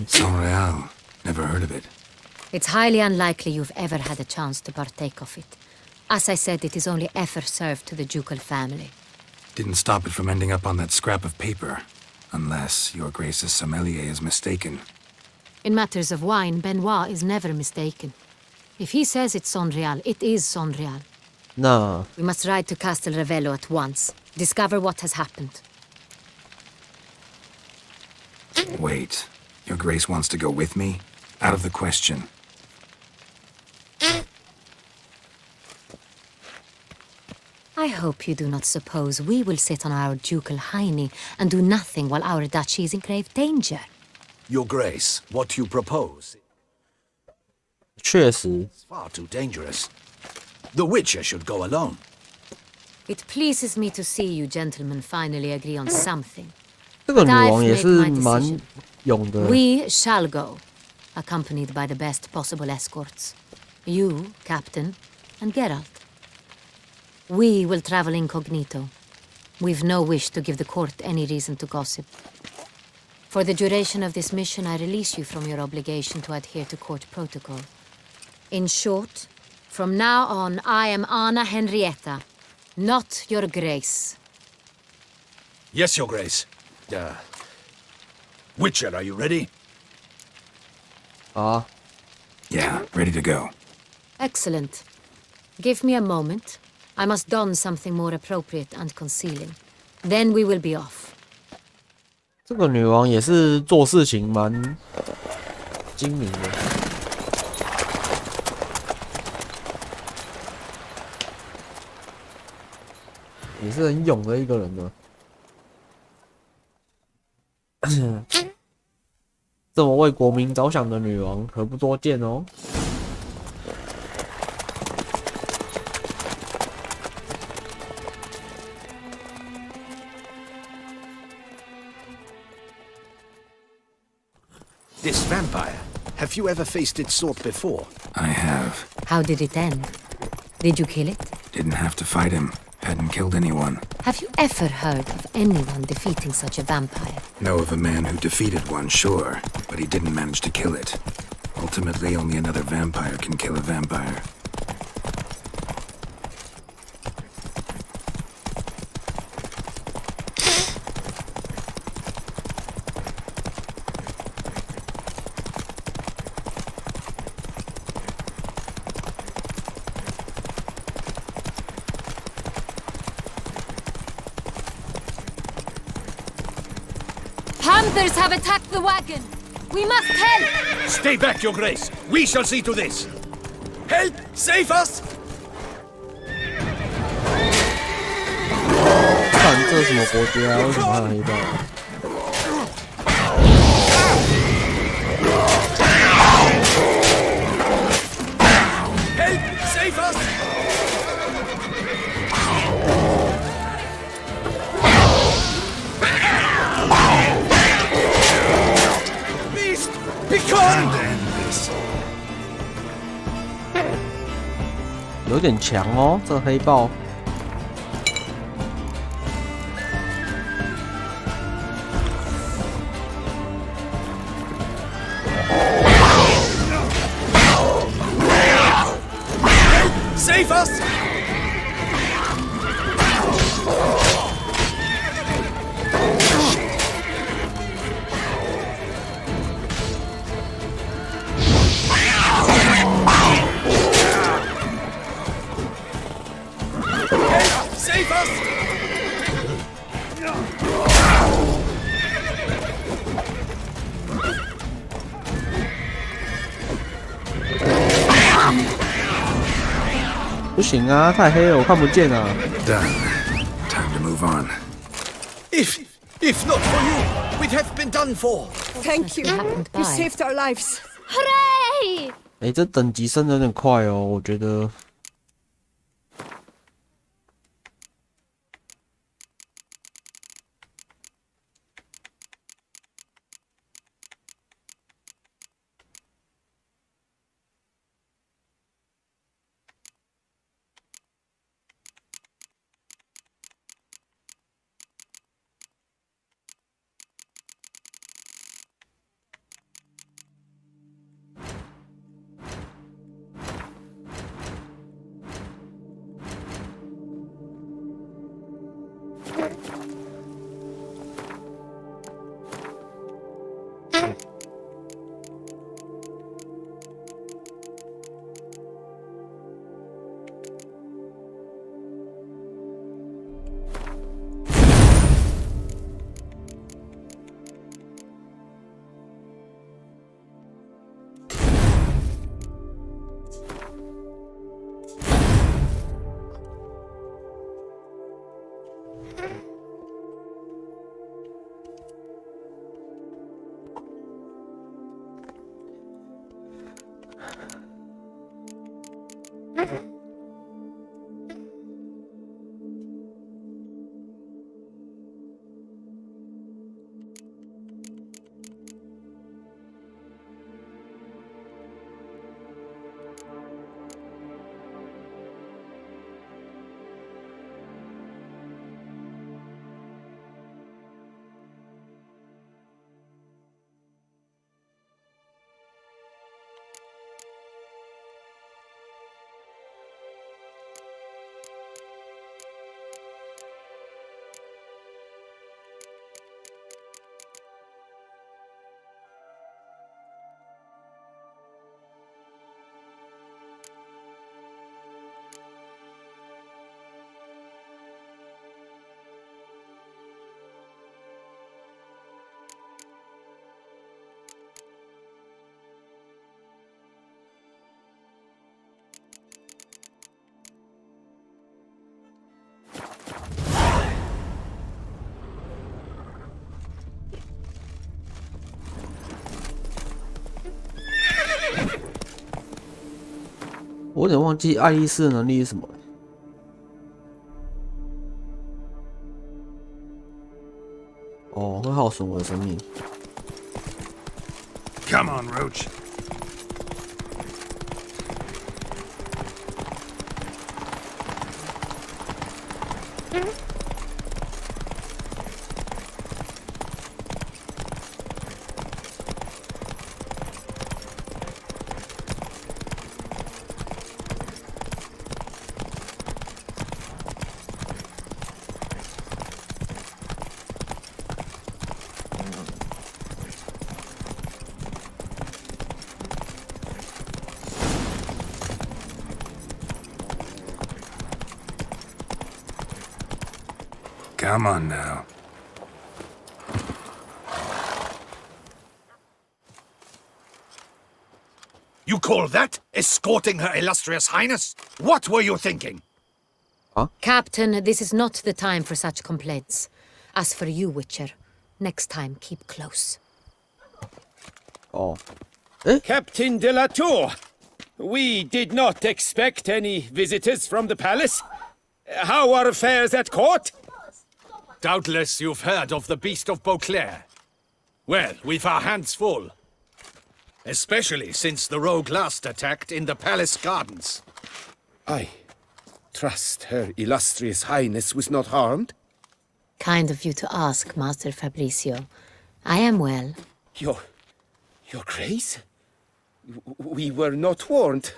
Saint-Réal. Never heard of it. It's highly unlikely you've ever had a chance to partake of it. As I said, it is only ever served to the ducal family. Didn't stop it from ending up on that scrap of paper. Unless your Grace's sommelier is mistaken. In matters of wine, Benoit is never mistaken. If he says it's Saint-Réal, it is Saint-Réal. No. We must ride to Castel Revello at once. Discover what has happened. Wait. Your Grace wants to go with me? Out of the question. I hope you do not suppose we will sit on our ducal hiney and do nothing while our duchy is in grave danger. Your Grace, what you propose 确实， is far too dangerous. The Witcher should go alone. It pleases me to see you gentlemen finally agree on something. 这个女王也是蛮勇的。 We shall go, accompanied by the best possible escorts. You, Captain, and Geralt. We will travel incognito. We've no wish to give the court any reason to gossip. For the duration of this mission, I release you from your obligation to adhere to court protocol. In short, from now on, I am Anna Henrietta, not your Grace. Yes, Your Grace. Witcher, are you ready? Ah, Yeah, ready to go. Excellent. Give me a moment. I must don something more appropriate and concealing. Then we will be off. 这个女王也是做事情蛮精明的。也是很勇的一个人呢。这么为国民着想的女王，可不多见哦。This vampire. Have you ever faced its sort before? I have. How did it end? Did you kill it? Didn't have to fight him. Hadn't killed anyone. Have you ever heard of anyone defeating such a vampire? Know of a man who defeated one, sure, but he didn't manage to kill it. Ultimately, only another vampire can kill a vampire. Panthers have attacked the wagon! We must help! Stay back, Your Grace. We shall see to this. Help! Save us! 看这是什么国家？为什么还有黑豹？ Help! Save us! Beast! Begone! 有点强哦，这黑豹。 Save us! 不行啊，太黑了，我看不见啊。Done. Time to move on. If not for you, we'd have been done for. Thank you. happened You by. saved our lives. Hooray! 哎，这等级升的有点快哦，我觉得。我有点忘记爱丽丝的能力是什么了。哦，会耗损我的生命。Come on, Roach. Come on now. You call that escorting Her Illustrious Highness? What were you thinking? Captain, this is not the time for such complaints. As for you, Witcher, next time keep close. Oh. Captain de la Tour, we did not expect any visitors from the palace. How are affairs at court? Doubtless you've heard of the Beast of Beauclair. Well, we've our hands full. Especially since the rogue last attacked in the palace gardens. I trust Her Illustrious Highness was not harmed. Kind of you to ask, Master Fabricio. I am well. Your Grace? We were not warned.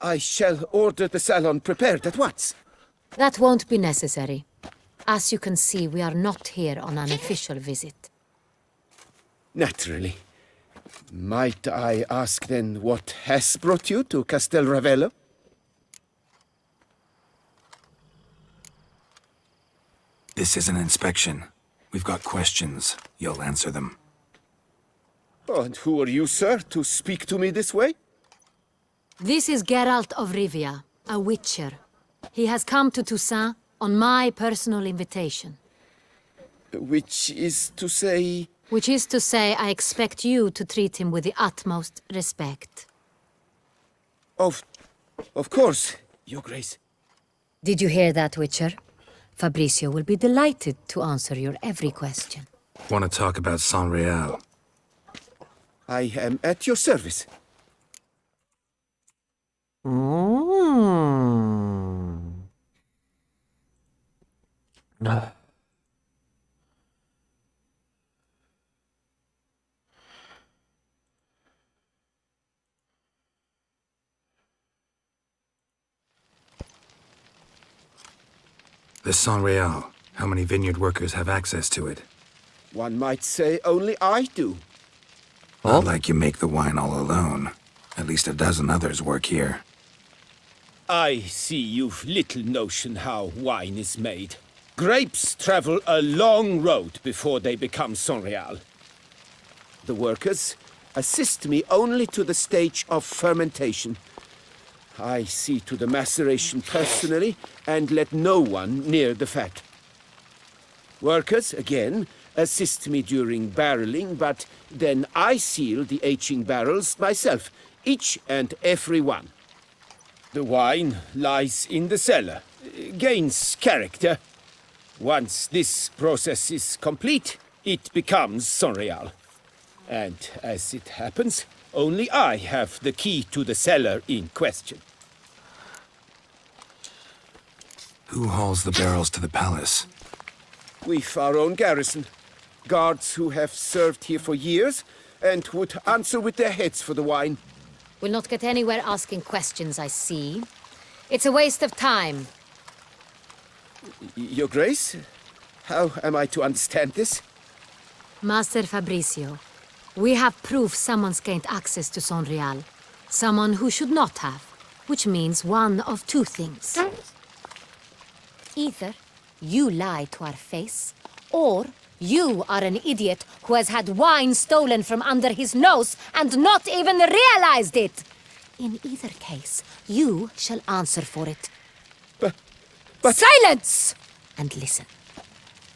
I shall order the salon prepared at once. That won't be necessary. As you can see, we are not here on an official visit. Naturally. Might I ask then what has brought you to Castel Ravello? This is an inspection. We've got questions. You'll answer them. And who are you, sir, to speak to me this way? This is Geralt of Rivia, a witcher. He has come to Toussaint on my personal invitation. Which is to say... Which is to say, I expect you to treat him with the utmost respect. Of course, Your Grace. Did you hear that, Witcher? Fabricio will be delighted to answer your every question. Want to talk about Saint-Réal? I am at your service. The Saint-Réal. How many vineyard workers have access to it? One might say only I do. Not like you make the wine all alone. At least a dozen others work here. I see you've little notion how wine is made. Grapes travel a long road before they become Saint-Réal. The workers assist me only to the stage of fermentation. I see to the maceration personally and let no one near the fat. Workers, again, assist me during barreling, but then I seal the aging barrels myself, each and every one. The wine lies in the cellar, gains character. Once this process is complete, it becomes Saint-Réal. And as it happens, only I have the key to the cellar in question. Who hauls the barrels to the palace? We've our own garrison. Guards who have served here for years and would answer with their heads for the wine. We'll not get anywhere asking questions, I see. It's a waste of time. Your Grace? How am I to understand this? Master Fabricio, we have proof someone's gained access to Saint-Réal. Someone who should not have. Which means one of two things. Either you lie to our face, or you are an idiot who has had wine stolen from under his nose and not even realized it. In either case, you shall answer for it. But... Silence! And listen.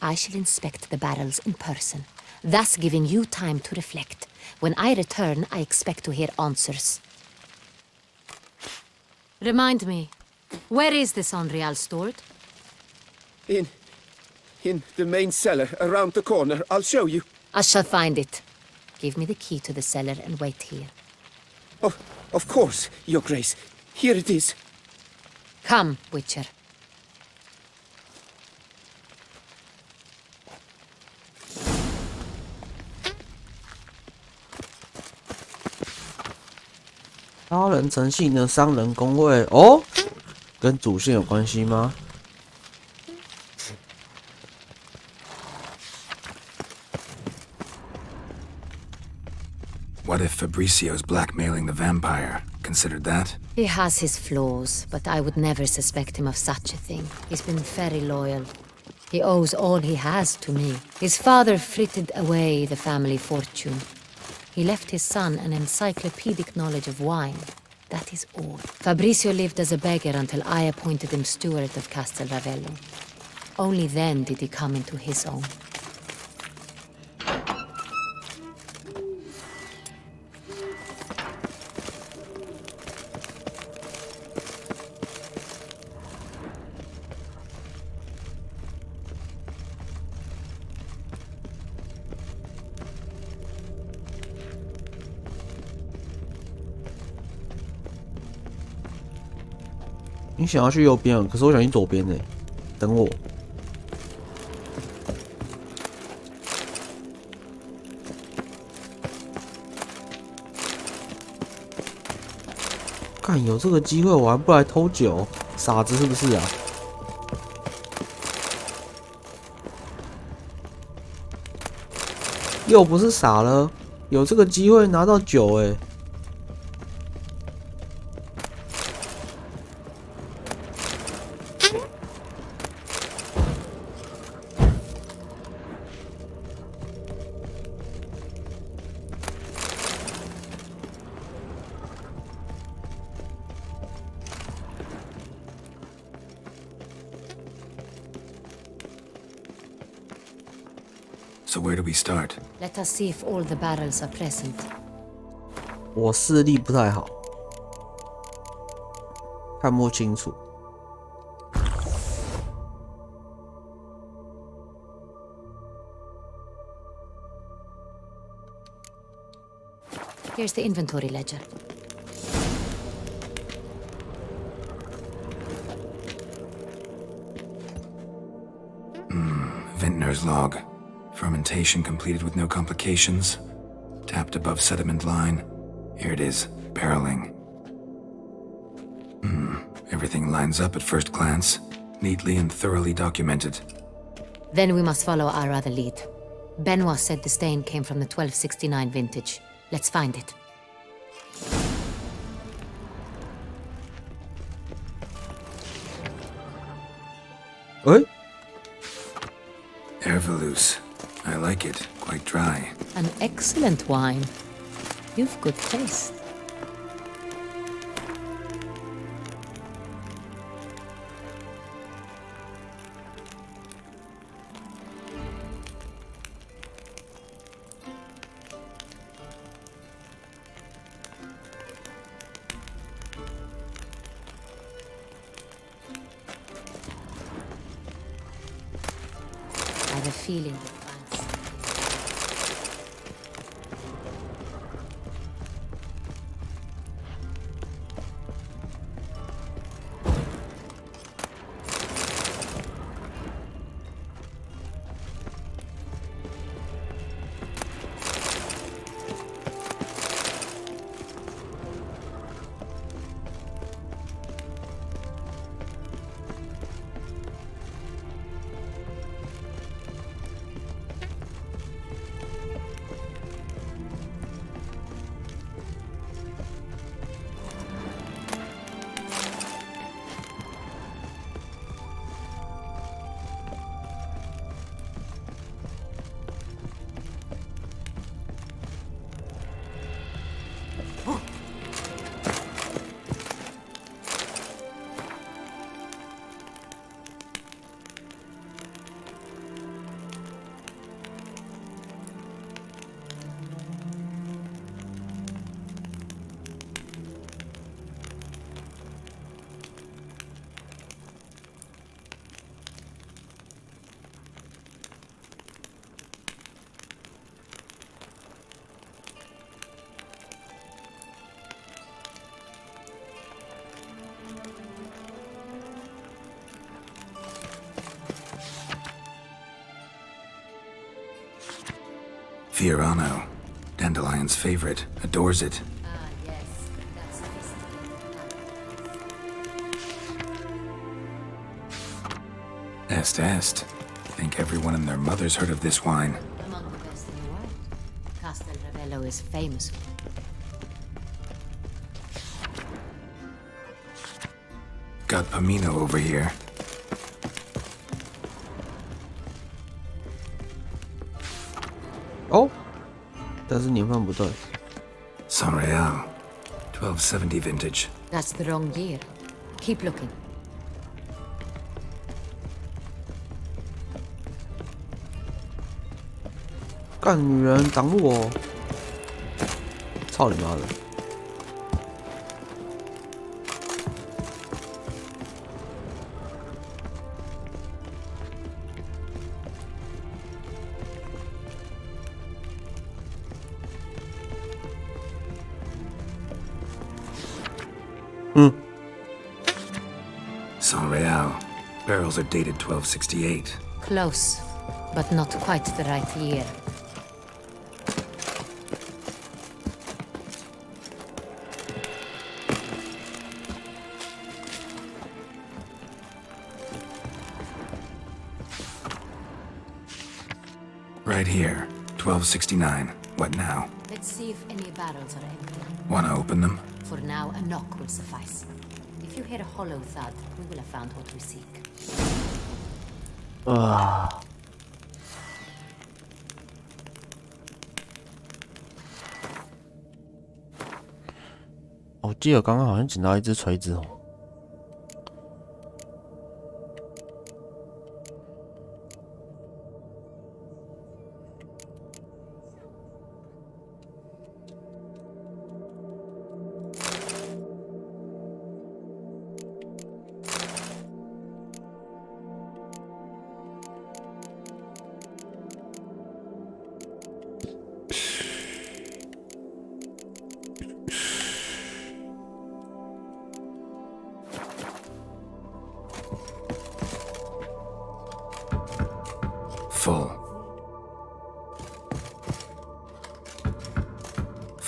I shall inspect the barrels in person, thus giving you time to reflect. When I return, I expect to hear answers. Remind me, where is the Saint-Réal stored? In the main cellar, around the corner. I'll show you. I shall find it. Give me the key to the cellar and wait here. Oh, of course, Your Grace. Here it is. Come, Witcher.超人诚信的商人公会哦，跟主线有关系吗？ What if Fabricio's blackmailing the vampire? Considered that? He has his flaws, but I would never suspect him of such a thing. He's been very loyal. He owes all he has to me. His father frittered away the family fortune. He left his son an encyclopedic knowledge of wine. That is all. Fabricio lived as a beggar until I appointed him steward of Castel Ravello. Only then did he come into his own. 你想要去右边，可是我想去左边呢。等我。看有这个机会，我还不来偷酒，傻子是不是啊？又不是傻了，有这个机会拿到酒哎。So where do we start? Let us see if all the barrels are present. 我视力不太好，看不清楚。Here's the inventory ledger. Vintner's log. Fermentation completed with no complications. Tapped above sediment line. Here it is, barreling. Everything lines up at first glance. Neatly and thoroughly documented. Then we must follow our other lead. Benoit said the stain came from the 1269 vintage. Let's find it. What? Herveloos. I like it. Quite dry. An excellent wine. You've good taste. I have a feeling that Fiorano. Dandelion's favorite. Adores it. Ah, yes. That's sophisticated. Est. Think everyone and their mother's heard of this wine. Among the best in the world. Castel Ravello is famous. Got Pomino over here.哦，但是年份不对。San Real. 1270 vintage. That's the wrong year. Keep looking. 干女人挡路我！操你妈的！San Real. Barrels are dated 1268. Close, but not quite the right year. Right here. 1269. What now? Let's see if any barrels are empty. Wanna open them? For now, a knock will suffice. If you hear a hollow thud, we will have found what we seek. 啊！我记得刚刚好像捡到一只锤子哦。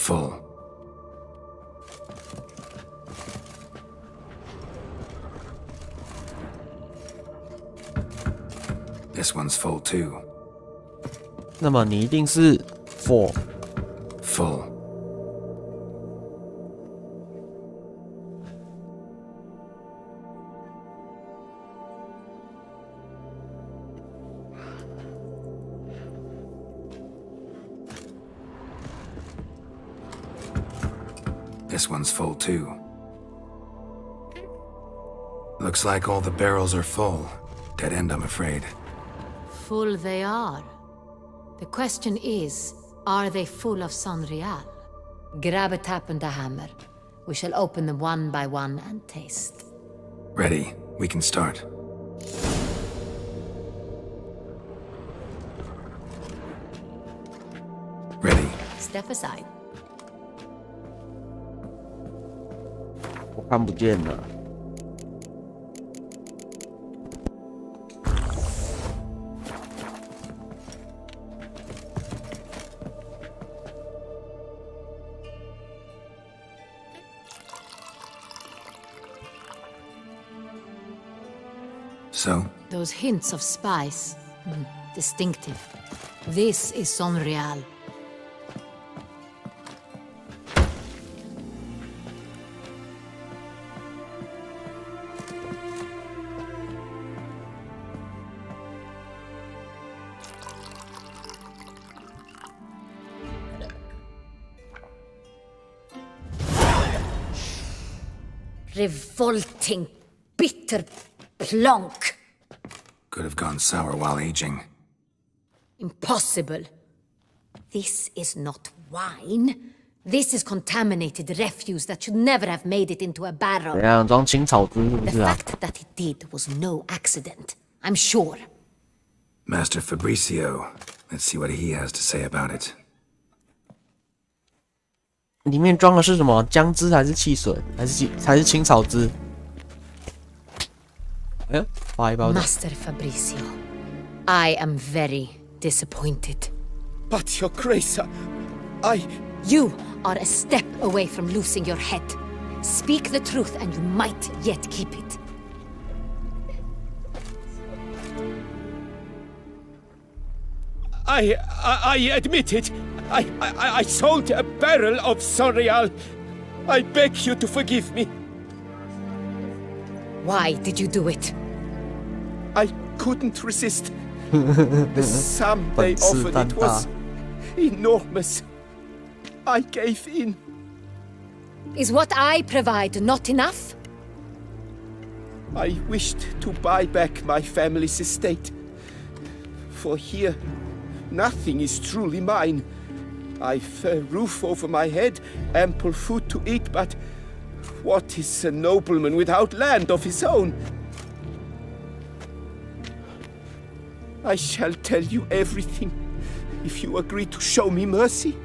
full. This one's full too. 那么你一定是 4 Full. This one's full too. Looks like all the barrels are full. Dead end, I'm afraid. Full they are. The question is, are they full of Sonreal? Grab a tap and a hammer. We shall open them one by one and taste. Ready. We can start. Ready. Step aside. 我看不见了。So? Those hints of spice. Distinctive. This is Sonreal. Revolting, bitter plonk. Could have gone sour while aging. Impossible. This is not wine. This is contaminated refuse that should never have made it into a barrel. 怎样装青草汁是不 The 是啊？ fact that it did was no accident, I'm sure. Master Fabricio. Let's see what he has to say about it. 里面装的是什么？姜汁还是汽水？还是青草汁？哎呦，发一包的。 Master Fabricio, I am very disappointed. But, Your Grace, I... You are a step away from losing your head. Speak the truth and you might yet keep it. I admit it. I sold a barrel of Sonreal. I beg you to forgive me. Why did you do it? I couldn't resist. The sum they offered it was enormous. I gave in. Is what I provide not enough? I wished to buy back my family's estate. For here, nothing is truly mine. I've a roof over my head, ample food to eat, but what is a nobleman without land of his own? I shall tell you everything, if you agree to show me mercy.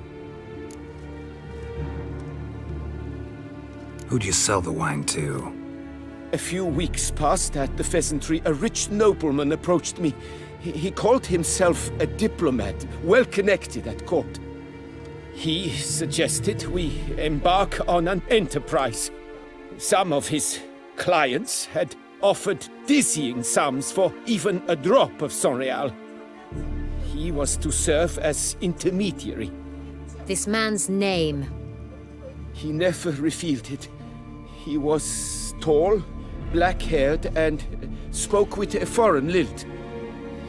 Who'd you sell the wine to? A few weeks past at the pheasantry, a rich nobleman approached me. He called himself a diplomat, well connected at court. He suggested we embark on an enterprise. Some of his clients had offered dizzying sums for even a drop of Sonreal. He was to serve as intermediary. This man's name. He never revealed it. He was tall, black-haired, and spoke with a foreign lilt.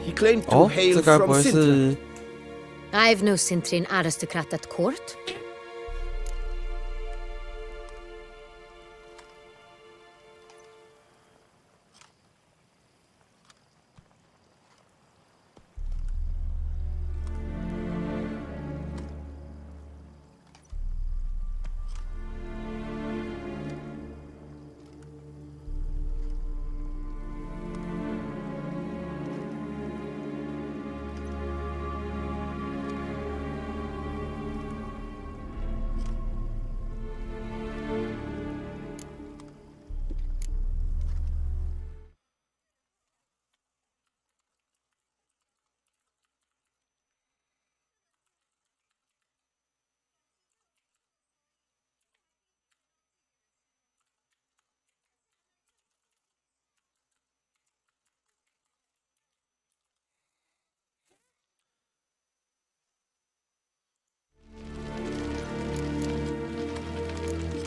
He claimed to 哦， hail 这该不 from 会 Sintra. 是 I've no Sintrian aristocrat at court.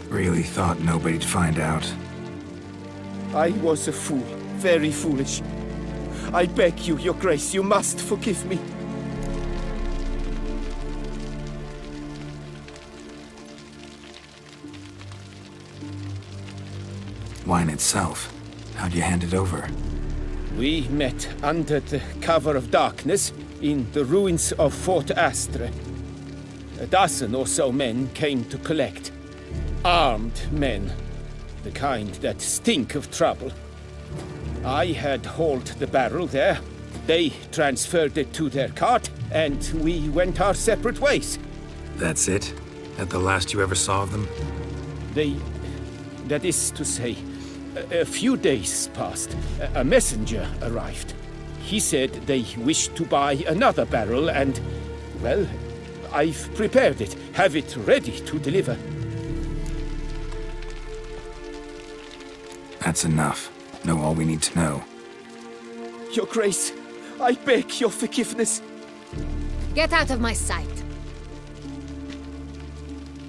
Really thought nobody'd find out. I was a fool, very foolish. I beg you, Your Grace, you must forgive me. Wine itself. How'd you hand it over? We met under the cover of darkness in the ruins of Fort Astre. A dozen or so men came to collect. Armed men. The kind that stink of trouble. I had hauled the barrel there. They transferred it to their cart, and we went our separate ways. That's it? That the last you ever saw of them? That is to say, a few days passed. A messenger arrived. He said they wished to buy another barrel and, well, I've prepared it. Have it ready to deliver. That's enough. Know all we need to know. Your Grace, I beg your forgiveness. Get out of my sight.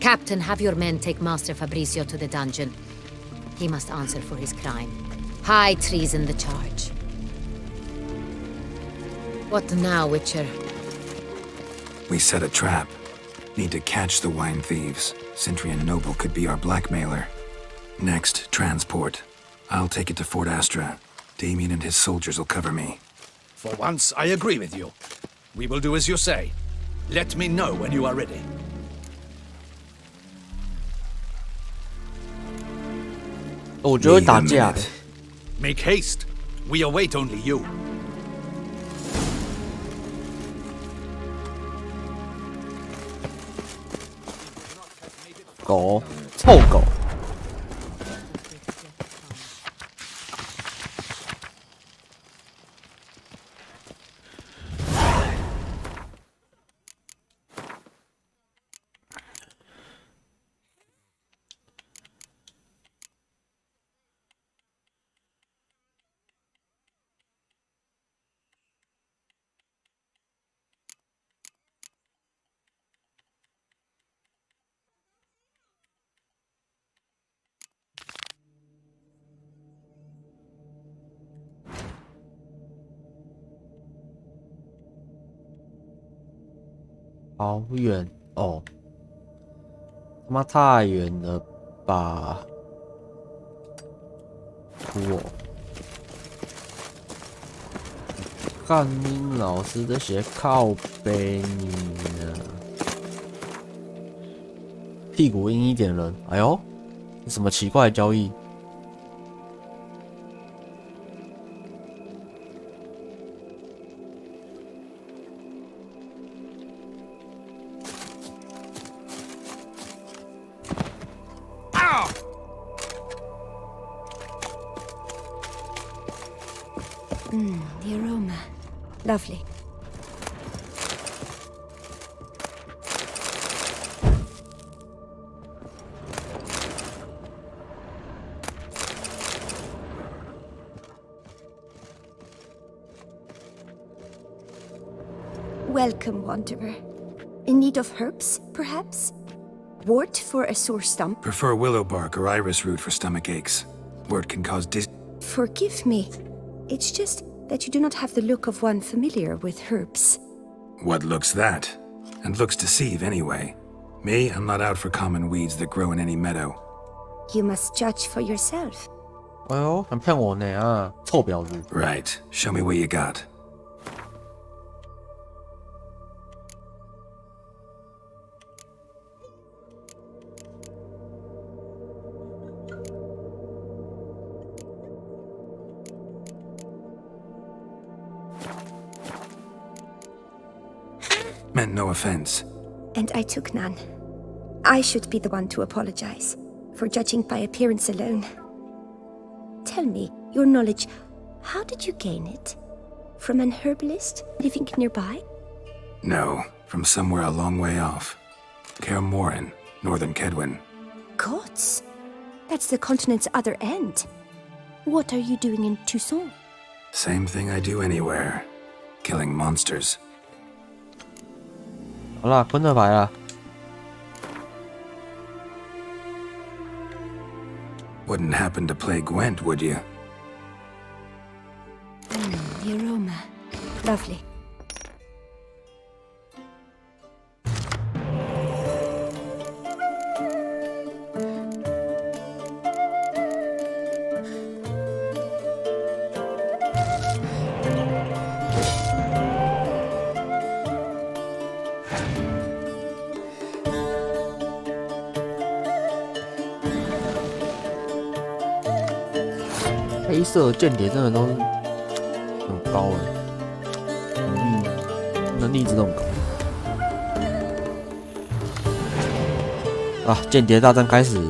Captain, have your men take Master Fabrizio to the dungeon. He must answer for his crime. High treason the charge. What now, Witcher? We set a trap. Need to catch the wine thieves. Sentry and Noble could be our blackmailer. Next, transport. I'll take it to Fort Astra. Damien and his soldiers will cover me. For once, I agree with you. We will do as you say. Let me know when you are ready.我觉得会打架。 Make haste. We await only you. 狗，臭狗。好远哦，他妈太远了吧！哭哦！看你老师在写靠背你呢，屁股硬一点人，哎呦，什么奇怪的交易？ The aroma. Lovely. Welcome, wanderer. In need of herbs, perhaps? Wort for a sore stump? Prefer willow bark or iris root for stomach aches. Wort can cause Forgive me. It's just that you do not have the look of one familiar with herbs. What look's that? And looks deceive anyway. Me, I'm not out for common weeds that grow in any meadow. You must judge for yourself. 哎呦，想骗我呢啊，臭婊子！ Right. Show me what you got. Meant no offense. And I took none. I should be the one to apologize for judging by appearance alone. Tell me, your knowledge, how did you gain it? From an herbalist living nearby? No, from somewhere a long way off. Kaer Morhen, northern Kedwin. Gods! That's the continent's other end. What are you doing in Toussaint? Same thing I do anywhere. Killing monsters. 好啦，昆特牌啦。Wouldn't happen to play Gwent, would you? The aroma. Lovely. 黑色间谍真的都是很高能力值都很高。啊！间谍大战开始。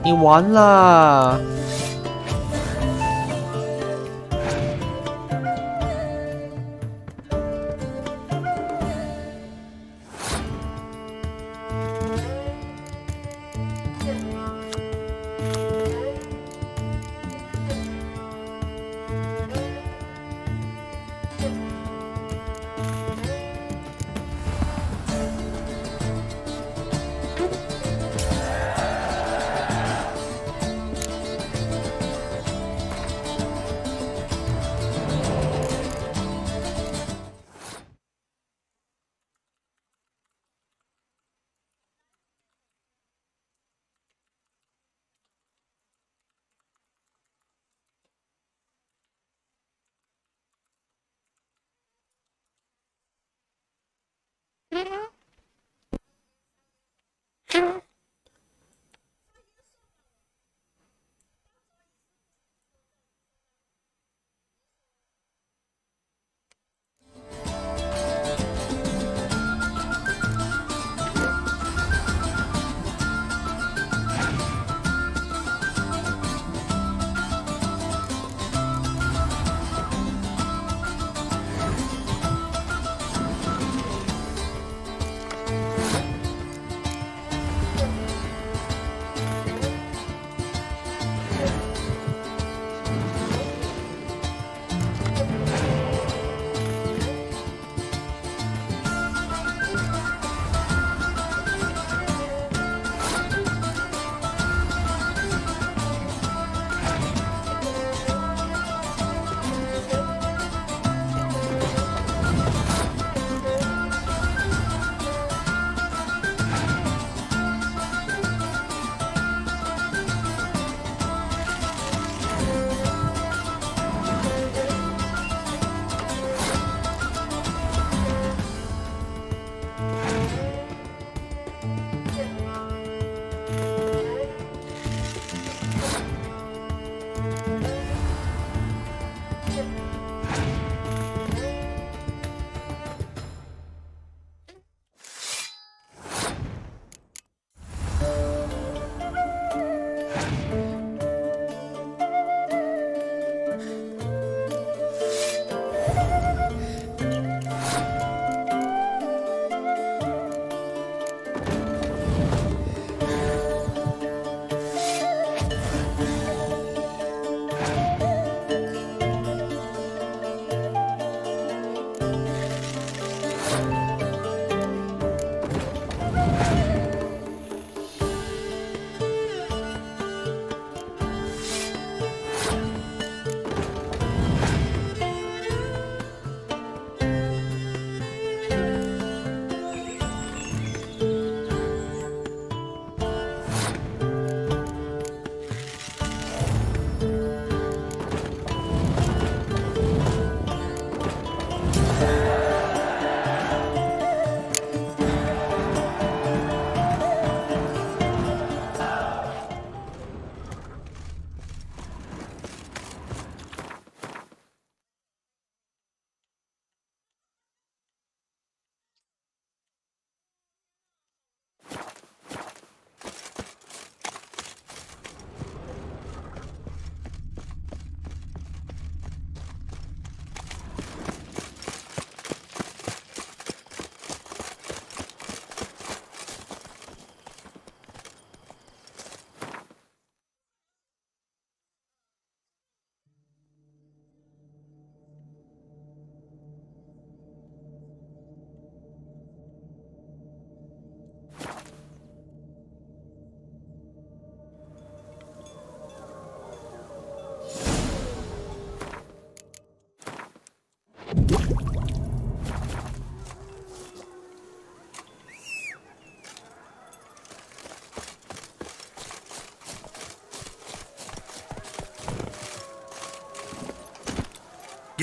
你完啦！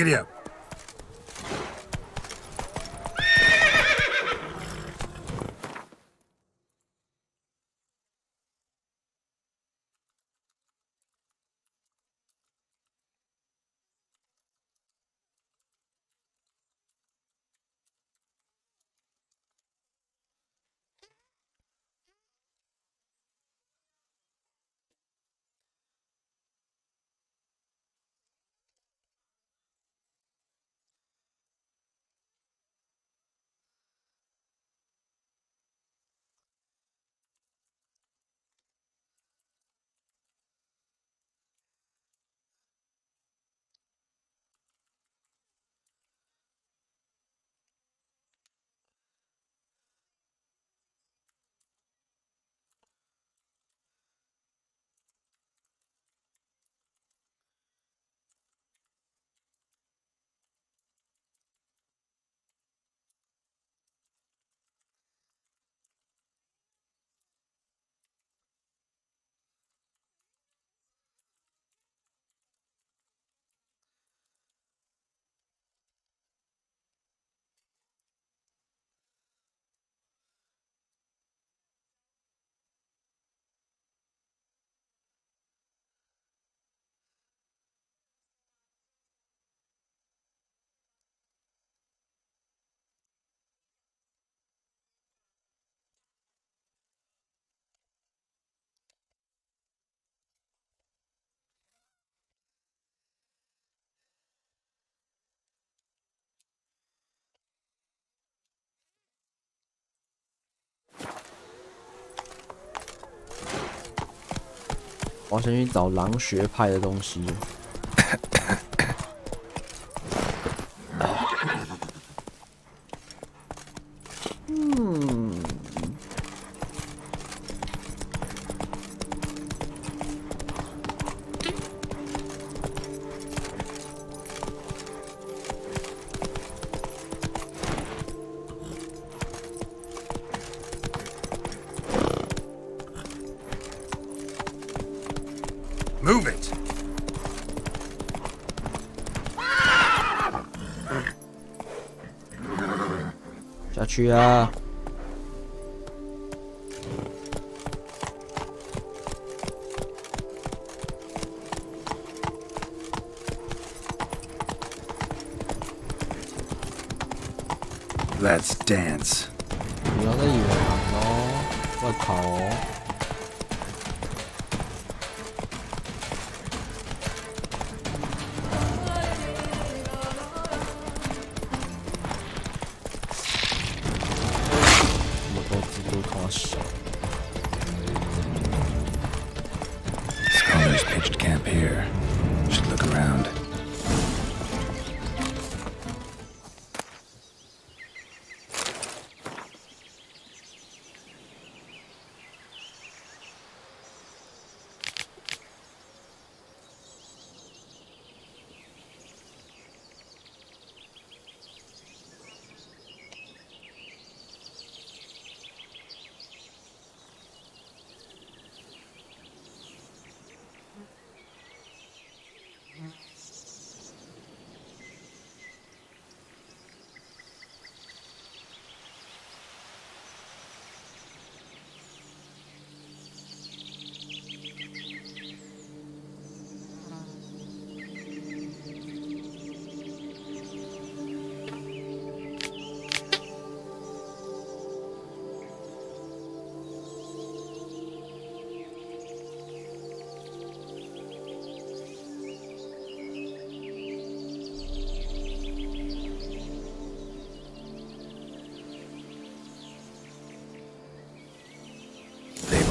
Giddy up.我要先去找狼学派的东西。Move it! 下去啊！ Let's dance. 不要再野狼哦，快跑哦！ Scholars pitched camp here. Should look around.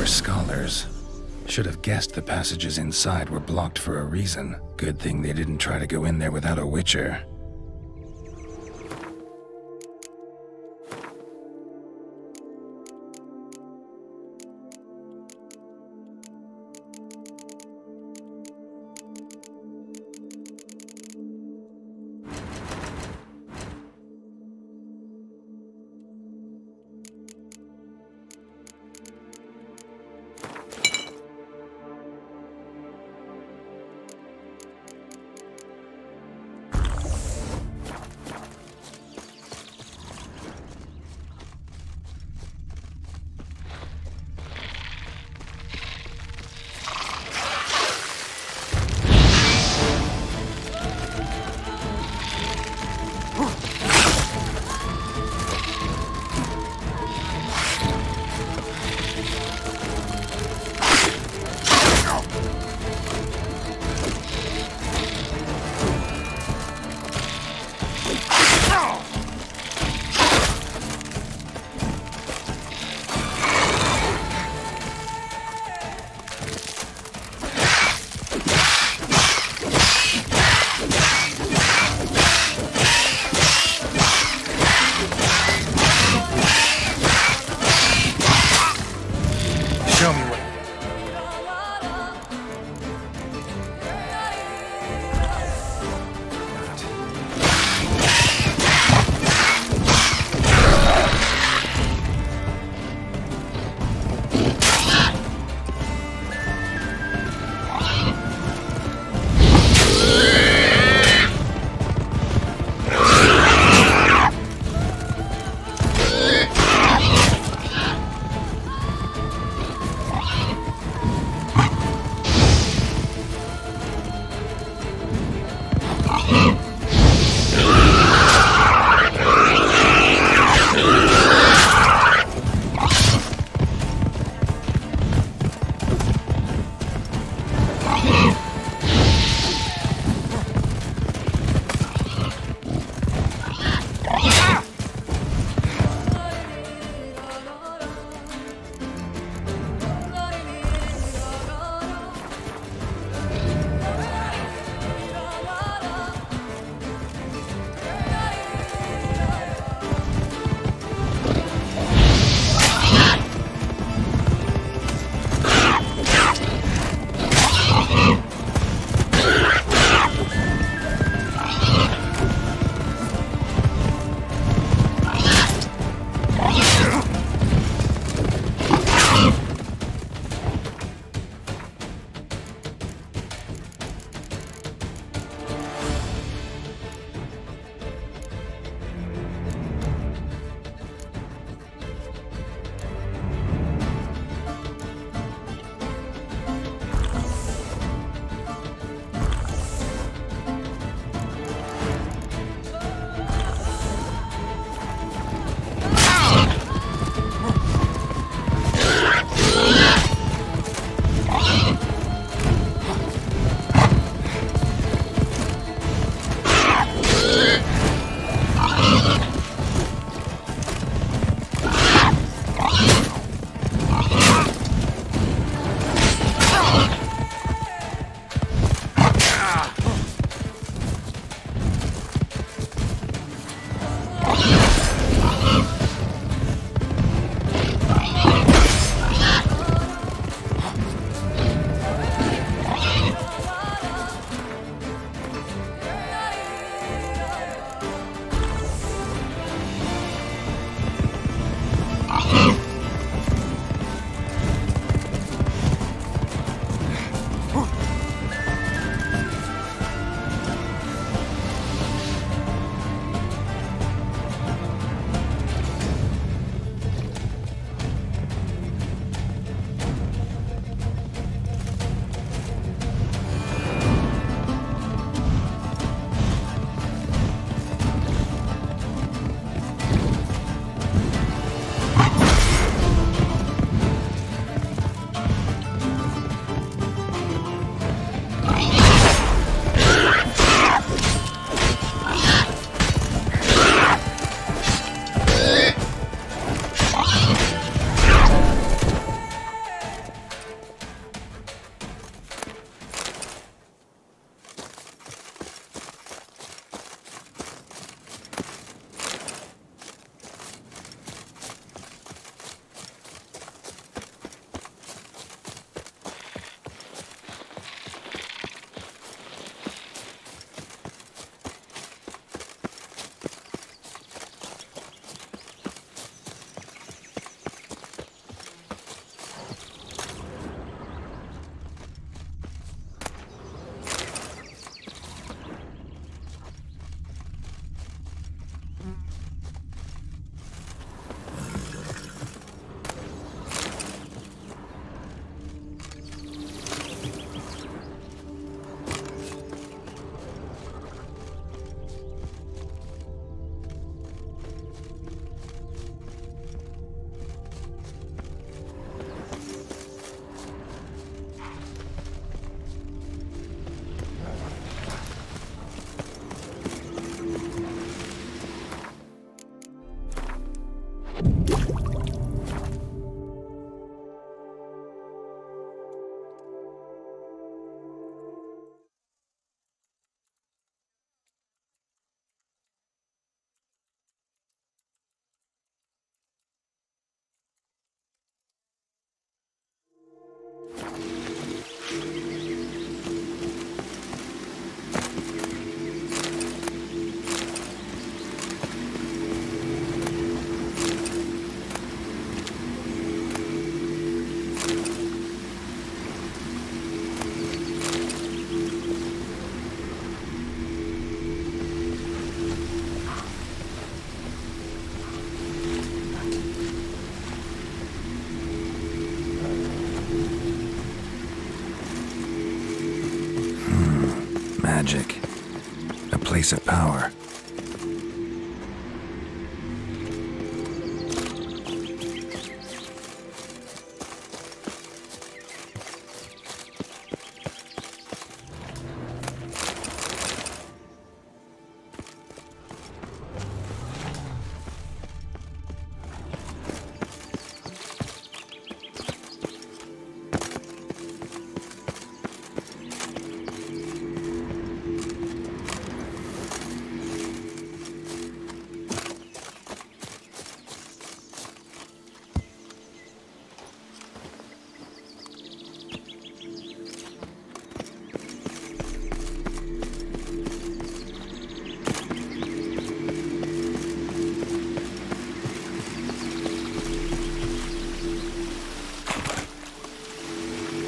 Scholars. Should have guessed the passages inside were blocked for a reason. Good thing they didn't try to go in there without a witcher. magic. A place of power.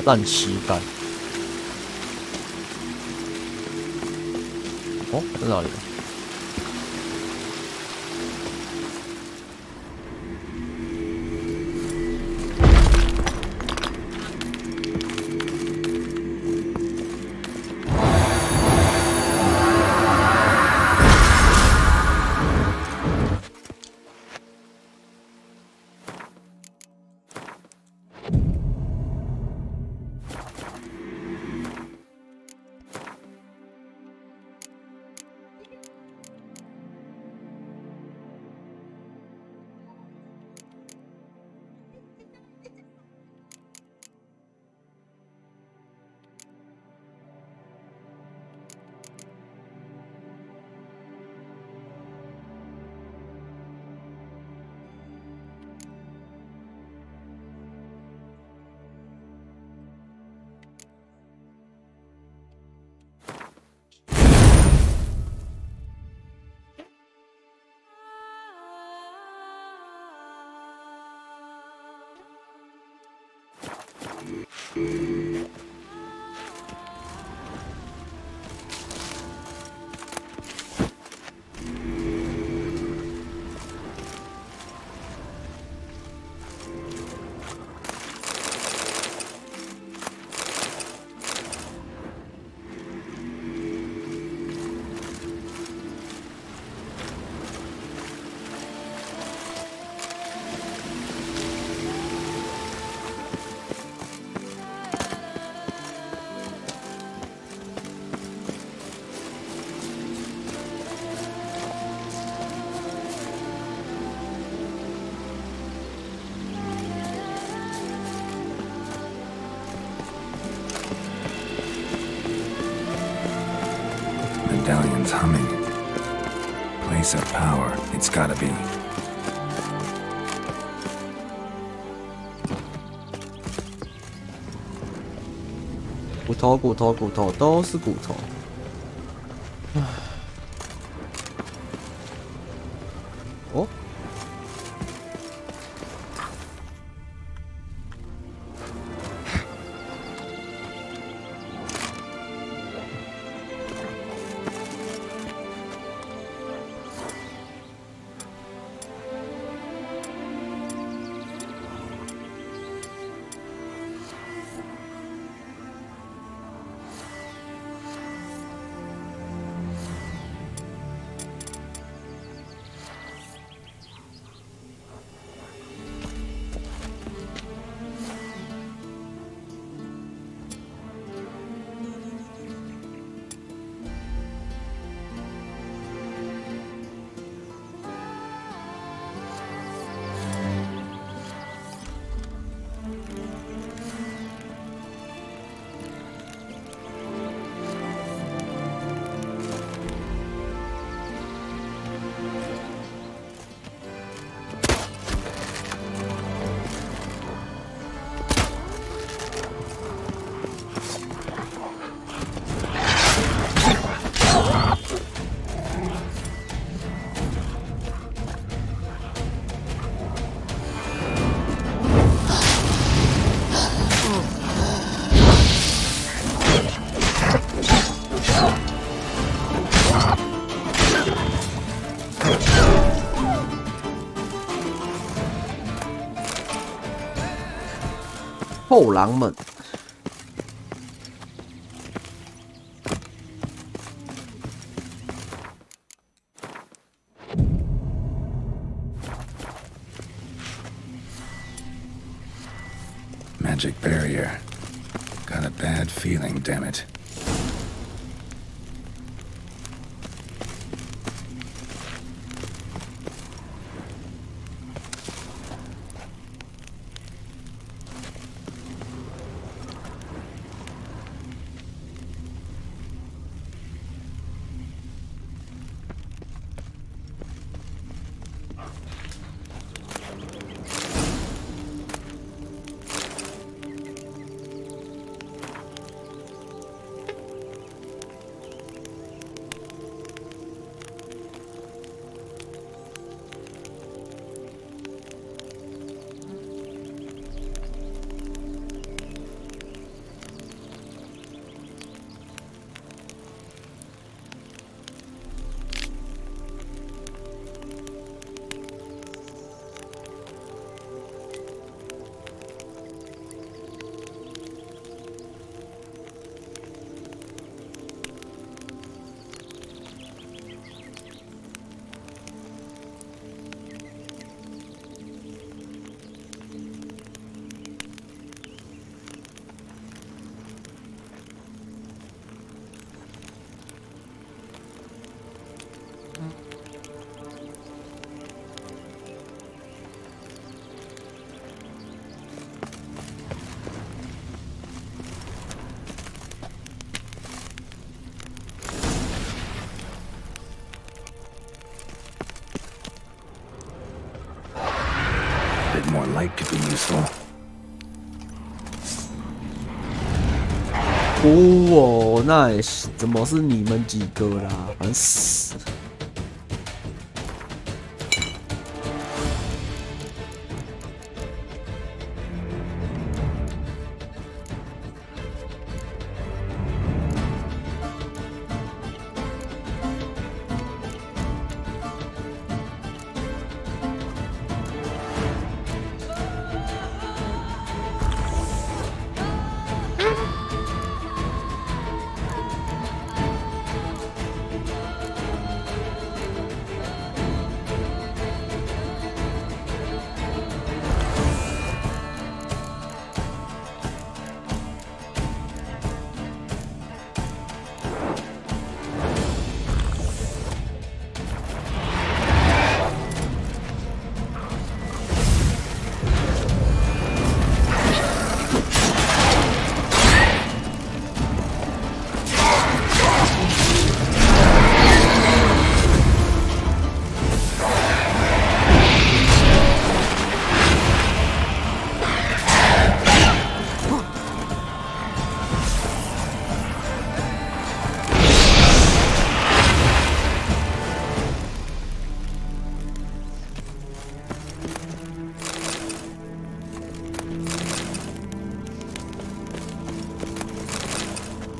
烂膝盖。哦，在哪里？Medallion's humming. Place of power, it's gotta be. 骨头，骨头，骨头，都是骨头。哦。后狼们， magic barrier. Got a bad feeling, damn it. More light could be useful. 哦 ，nice， 怎么是你们几个啦？烦死！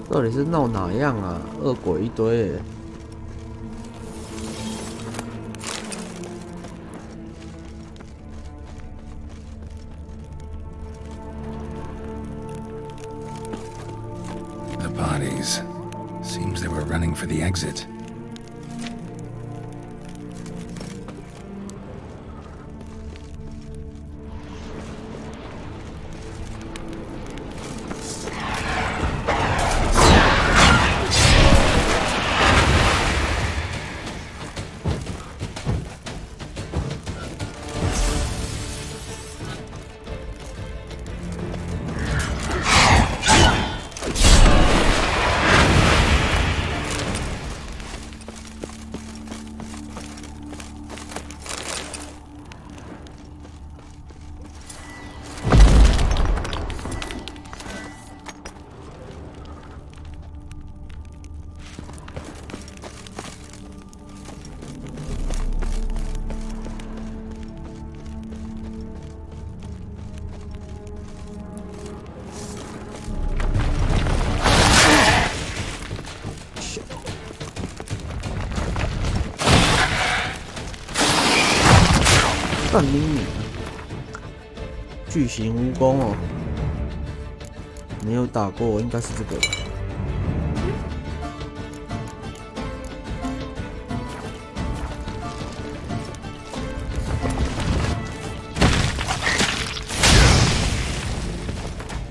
到底是闹哪样啊？恶鬼一堆欸。The bodies. Seems they were running for the exit.干你！巨型蜈蚣哦，没有打过，应该是这个。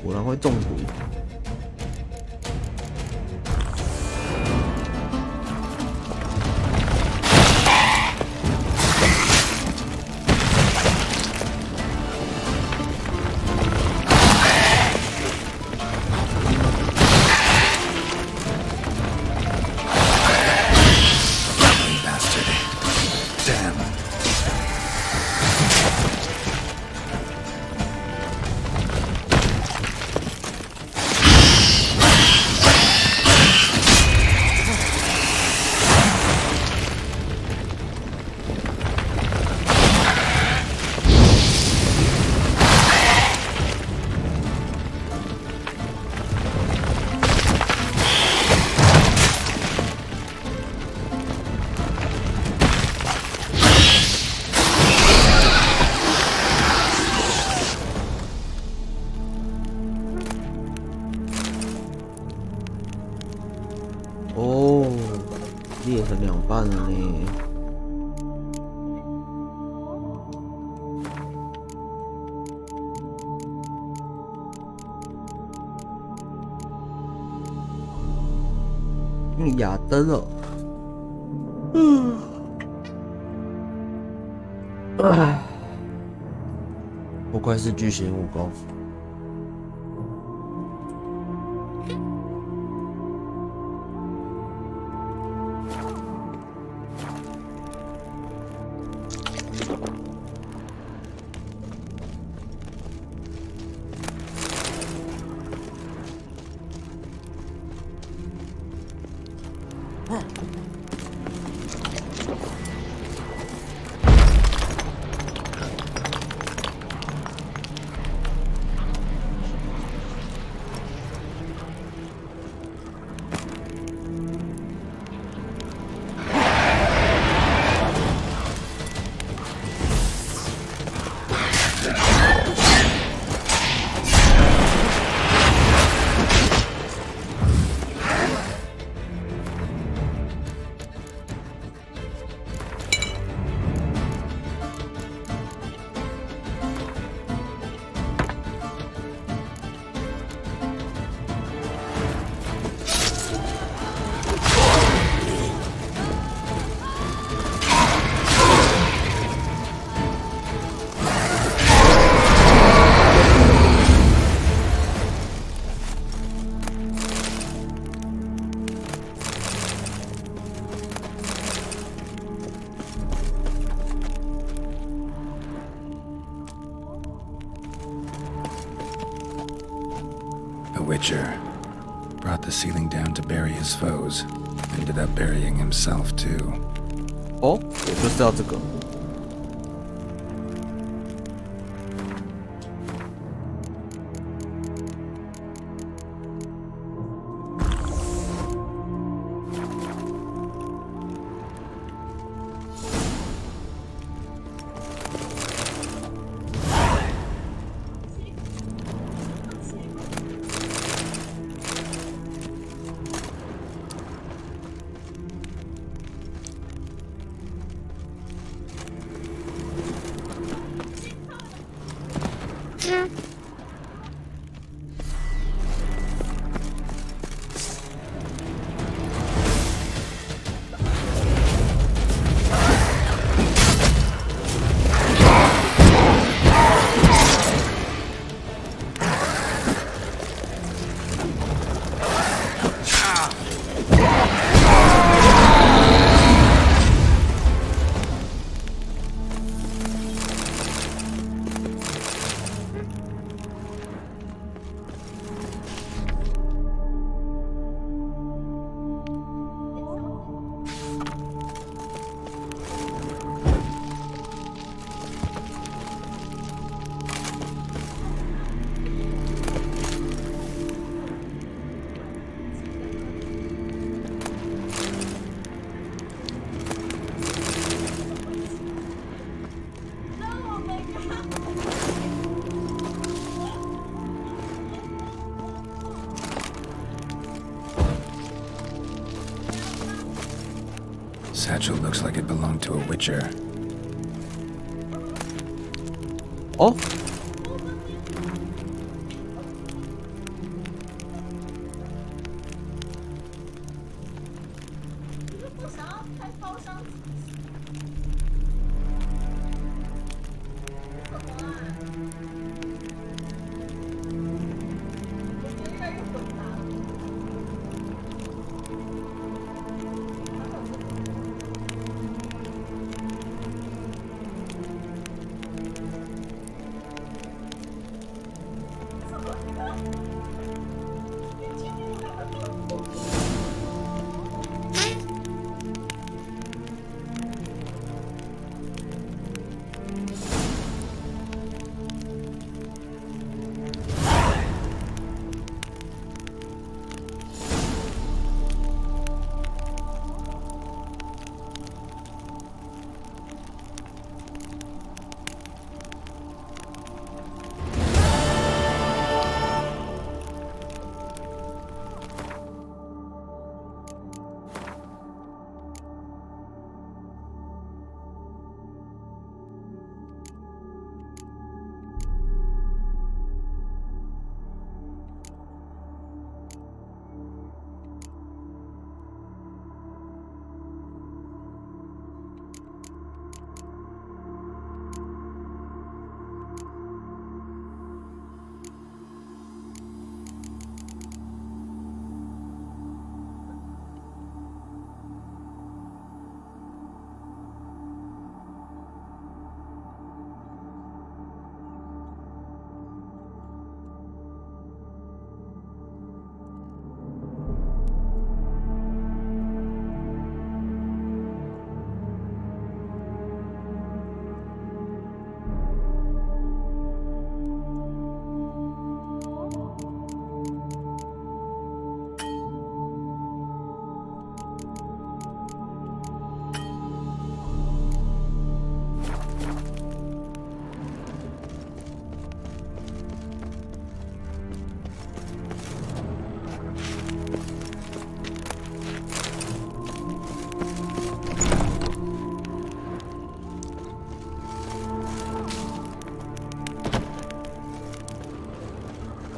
果然会中毒。哦，裂成2半了呢。哑灯了。唉，不愧是巨型武功。The Witcher brought the ceiling down to bury his foes. Ended up burying himself too. 哦，我就是要这个。Satchel looks like it belonged to a Witcher. 哦，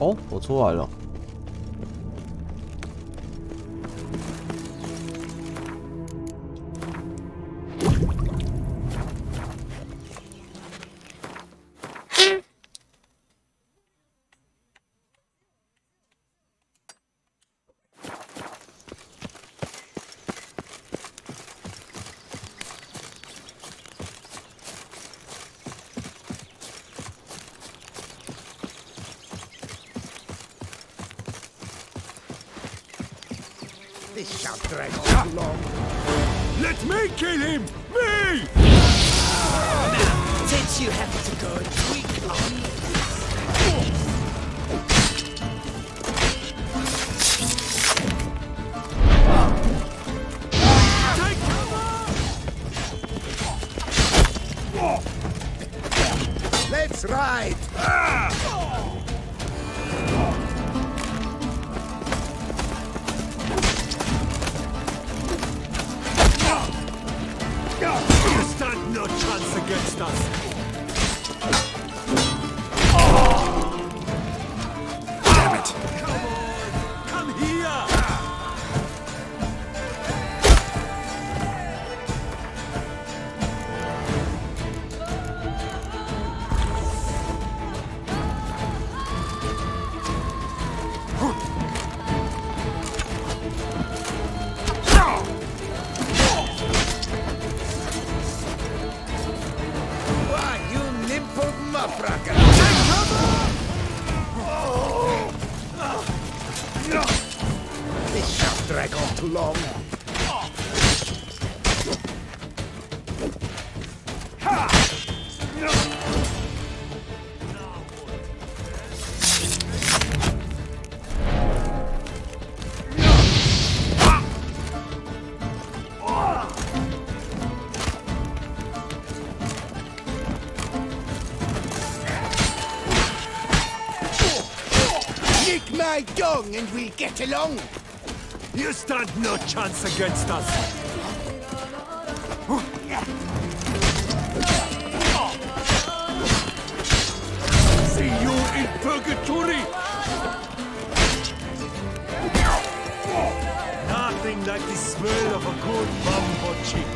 哦，我出来了。This shan't drag on too long. Let me kill him! Me! Now, since you have to go and tweak on Take cover! Let's ride! You stand no chance against us! Damn it! Come on! Come here! Why, you nimble muffracker! This shan't drag on too long. Nick my dung and we get along. You stand no chance against us! See you in purgatory! Nothing like the smell of a good bumbo chip.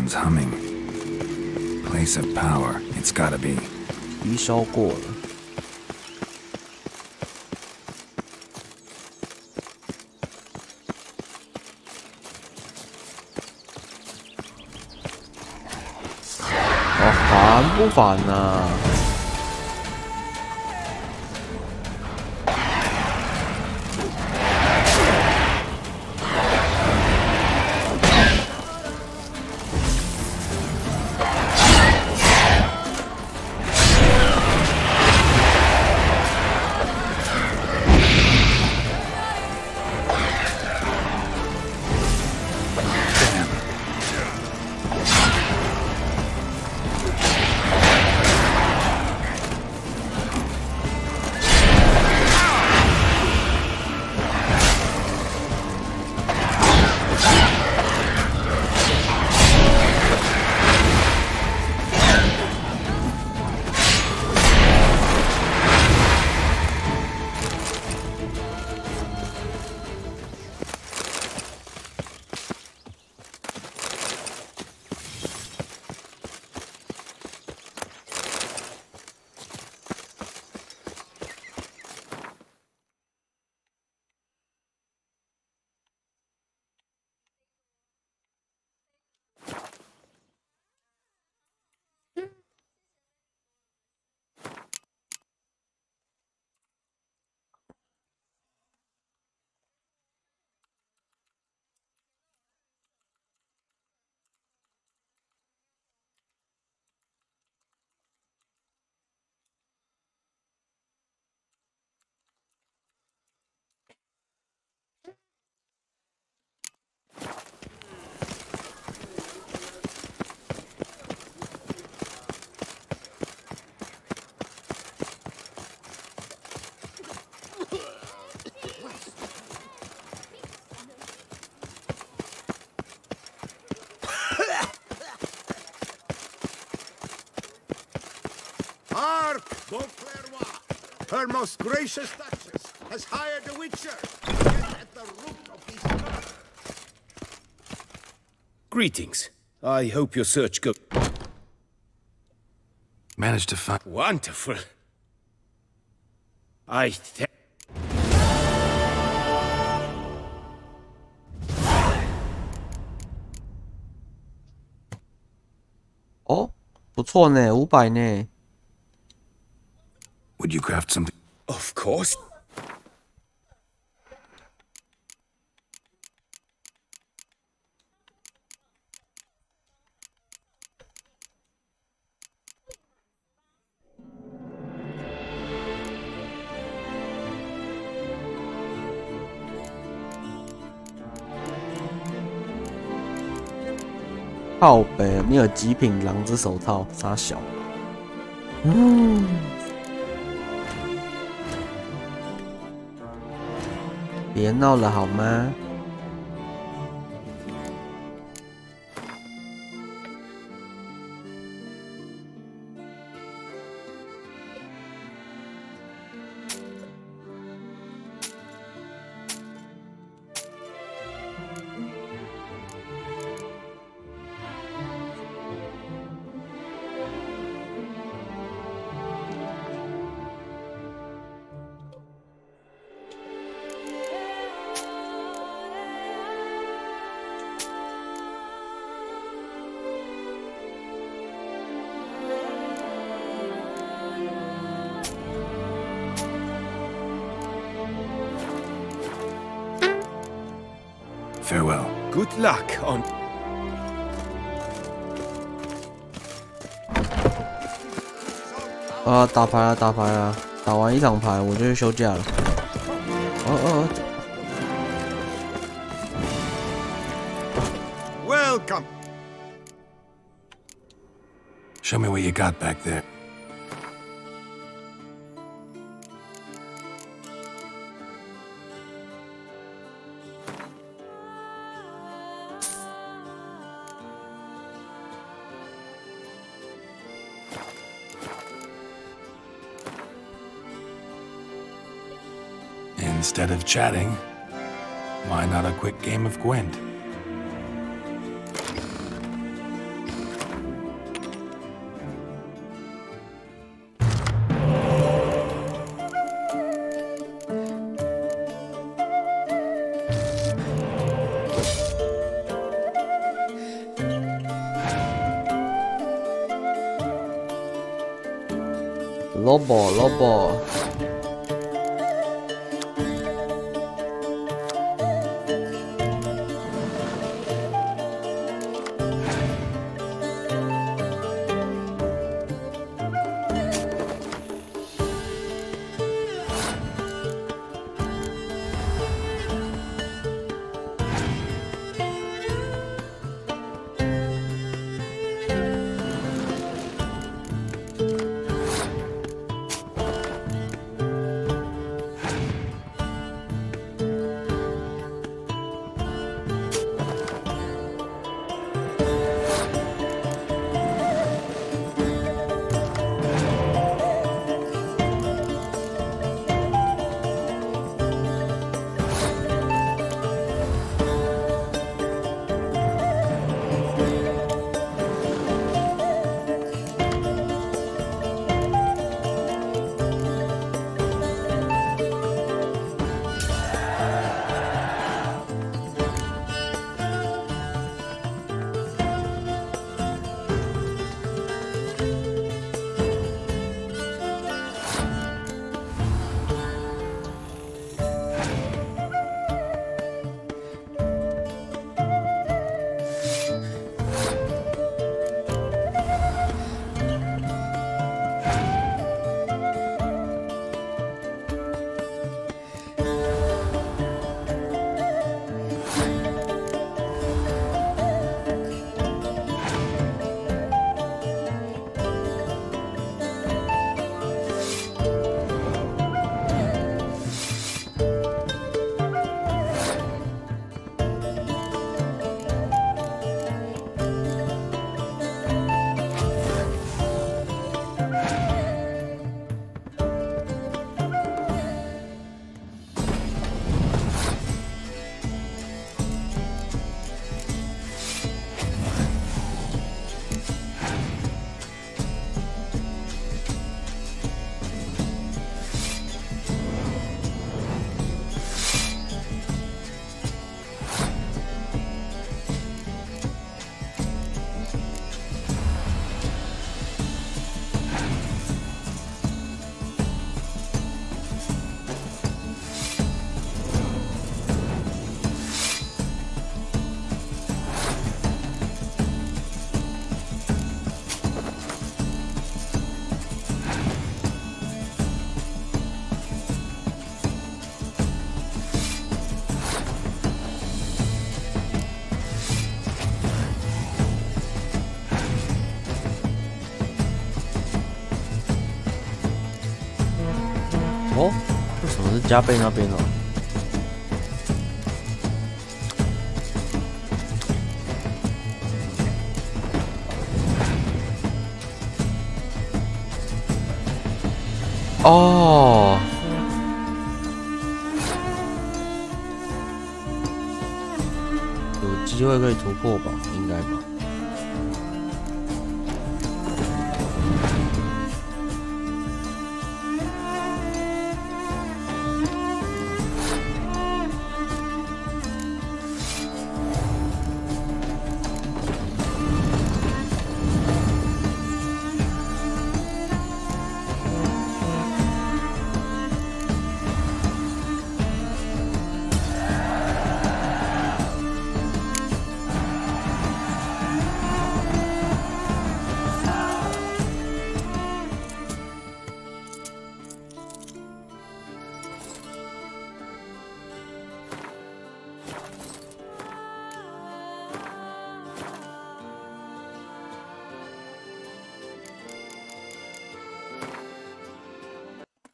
engine's humming. Place of power, it's gotta be. 移收过了。哦，烦不烦啊？Her most gracious Duchess has hired a witcher to get at the root of these murders. Greetings. I hope your search goes... Managed to find... Wonderful.哦，不错呢，500呢。Would you craft something? Of course. “靠北，没有极品狼之手套，傻小。”别闹了好吗？Farewell. Good luck on...啊，打牌了，打牌了，打完一场牌我就去休假了。Welcome. Show me what you got back there. Instead of chatting, why not a quick game of Gwent? Lobo。哦，为什么是加倍那边呢？哦，有机会可以突破吧？应该吧。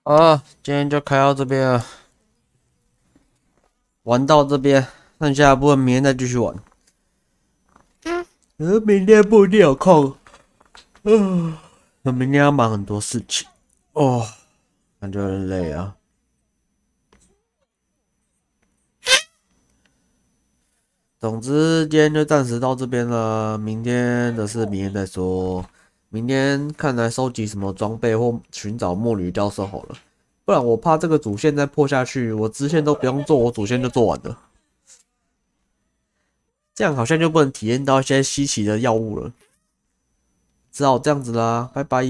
啊，今天就开到这边了，玩到这边，剩下的部分明天再继续玩。明天不一定有空，我明天要忙很多事情，哦，感觉很累啊。总之，今天就暂时到这边了，明天的事明天再说。明天看来收集什么装备或寻找墨女教授好了，不然我怕这个主线再破下去，我支线都不用做，我主线就做完了。这样好像就不能体验到一些稀奇的药物了，只好这样子啦，拜拜。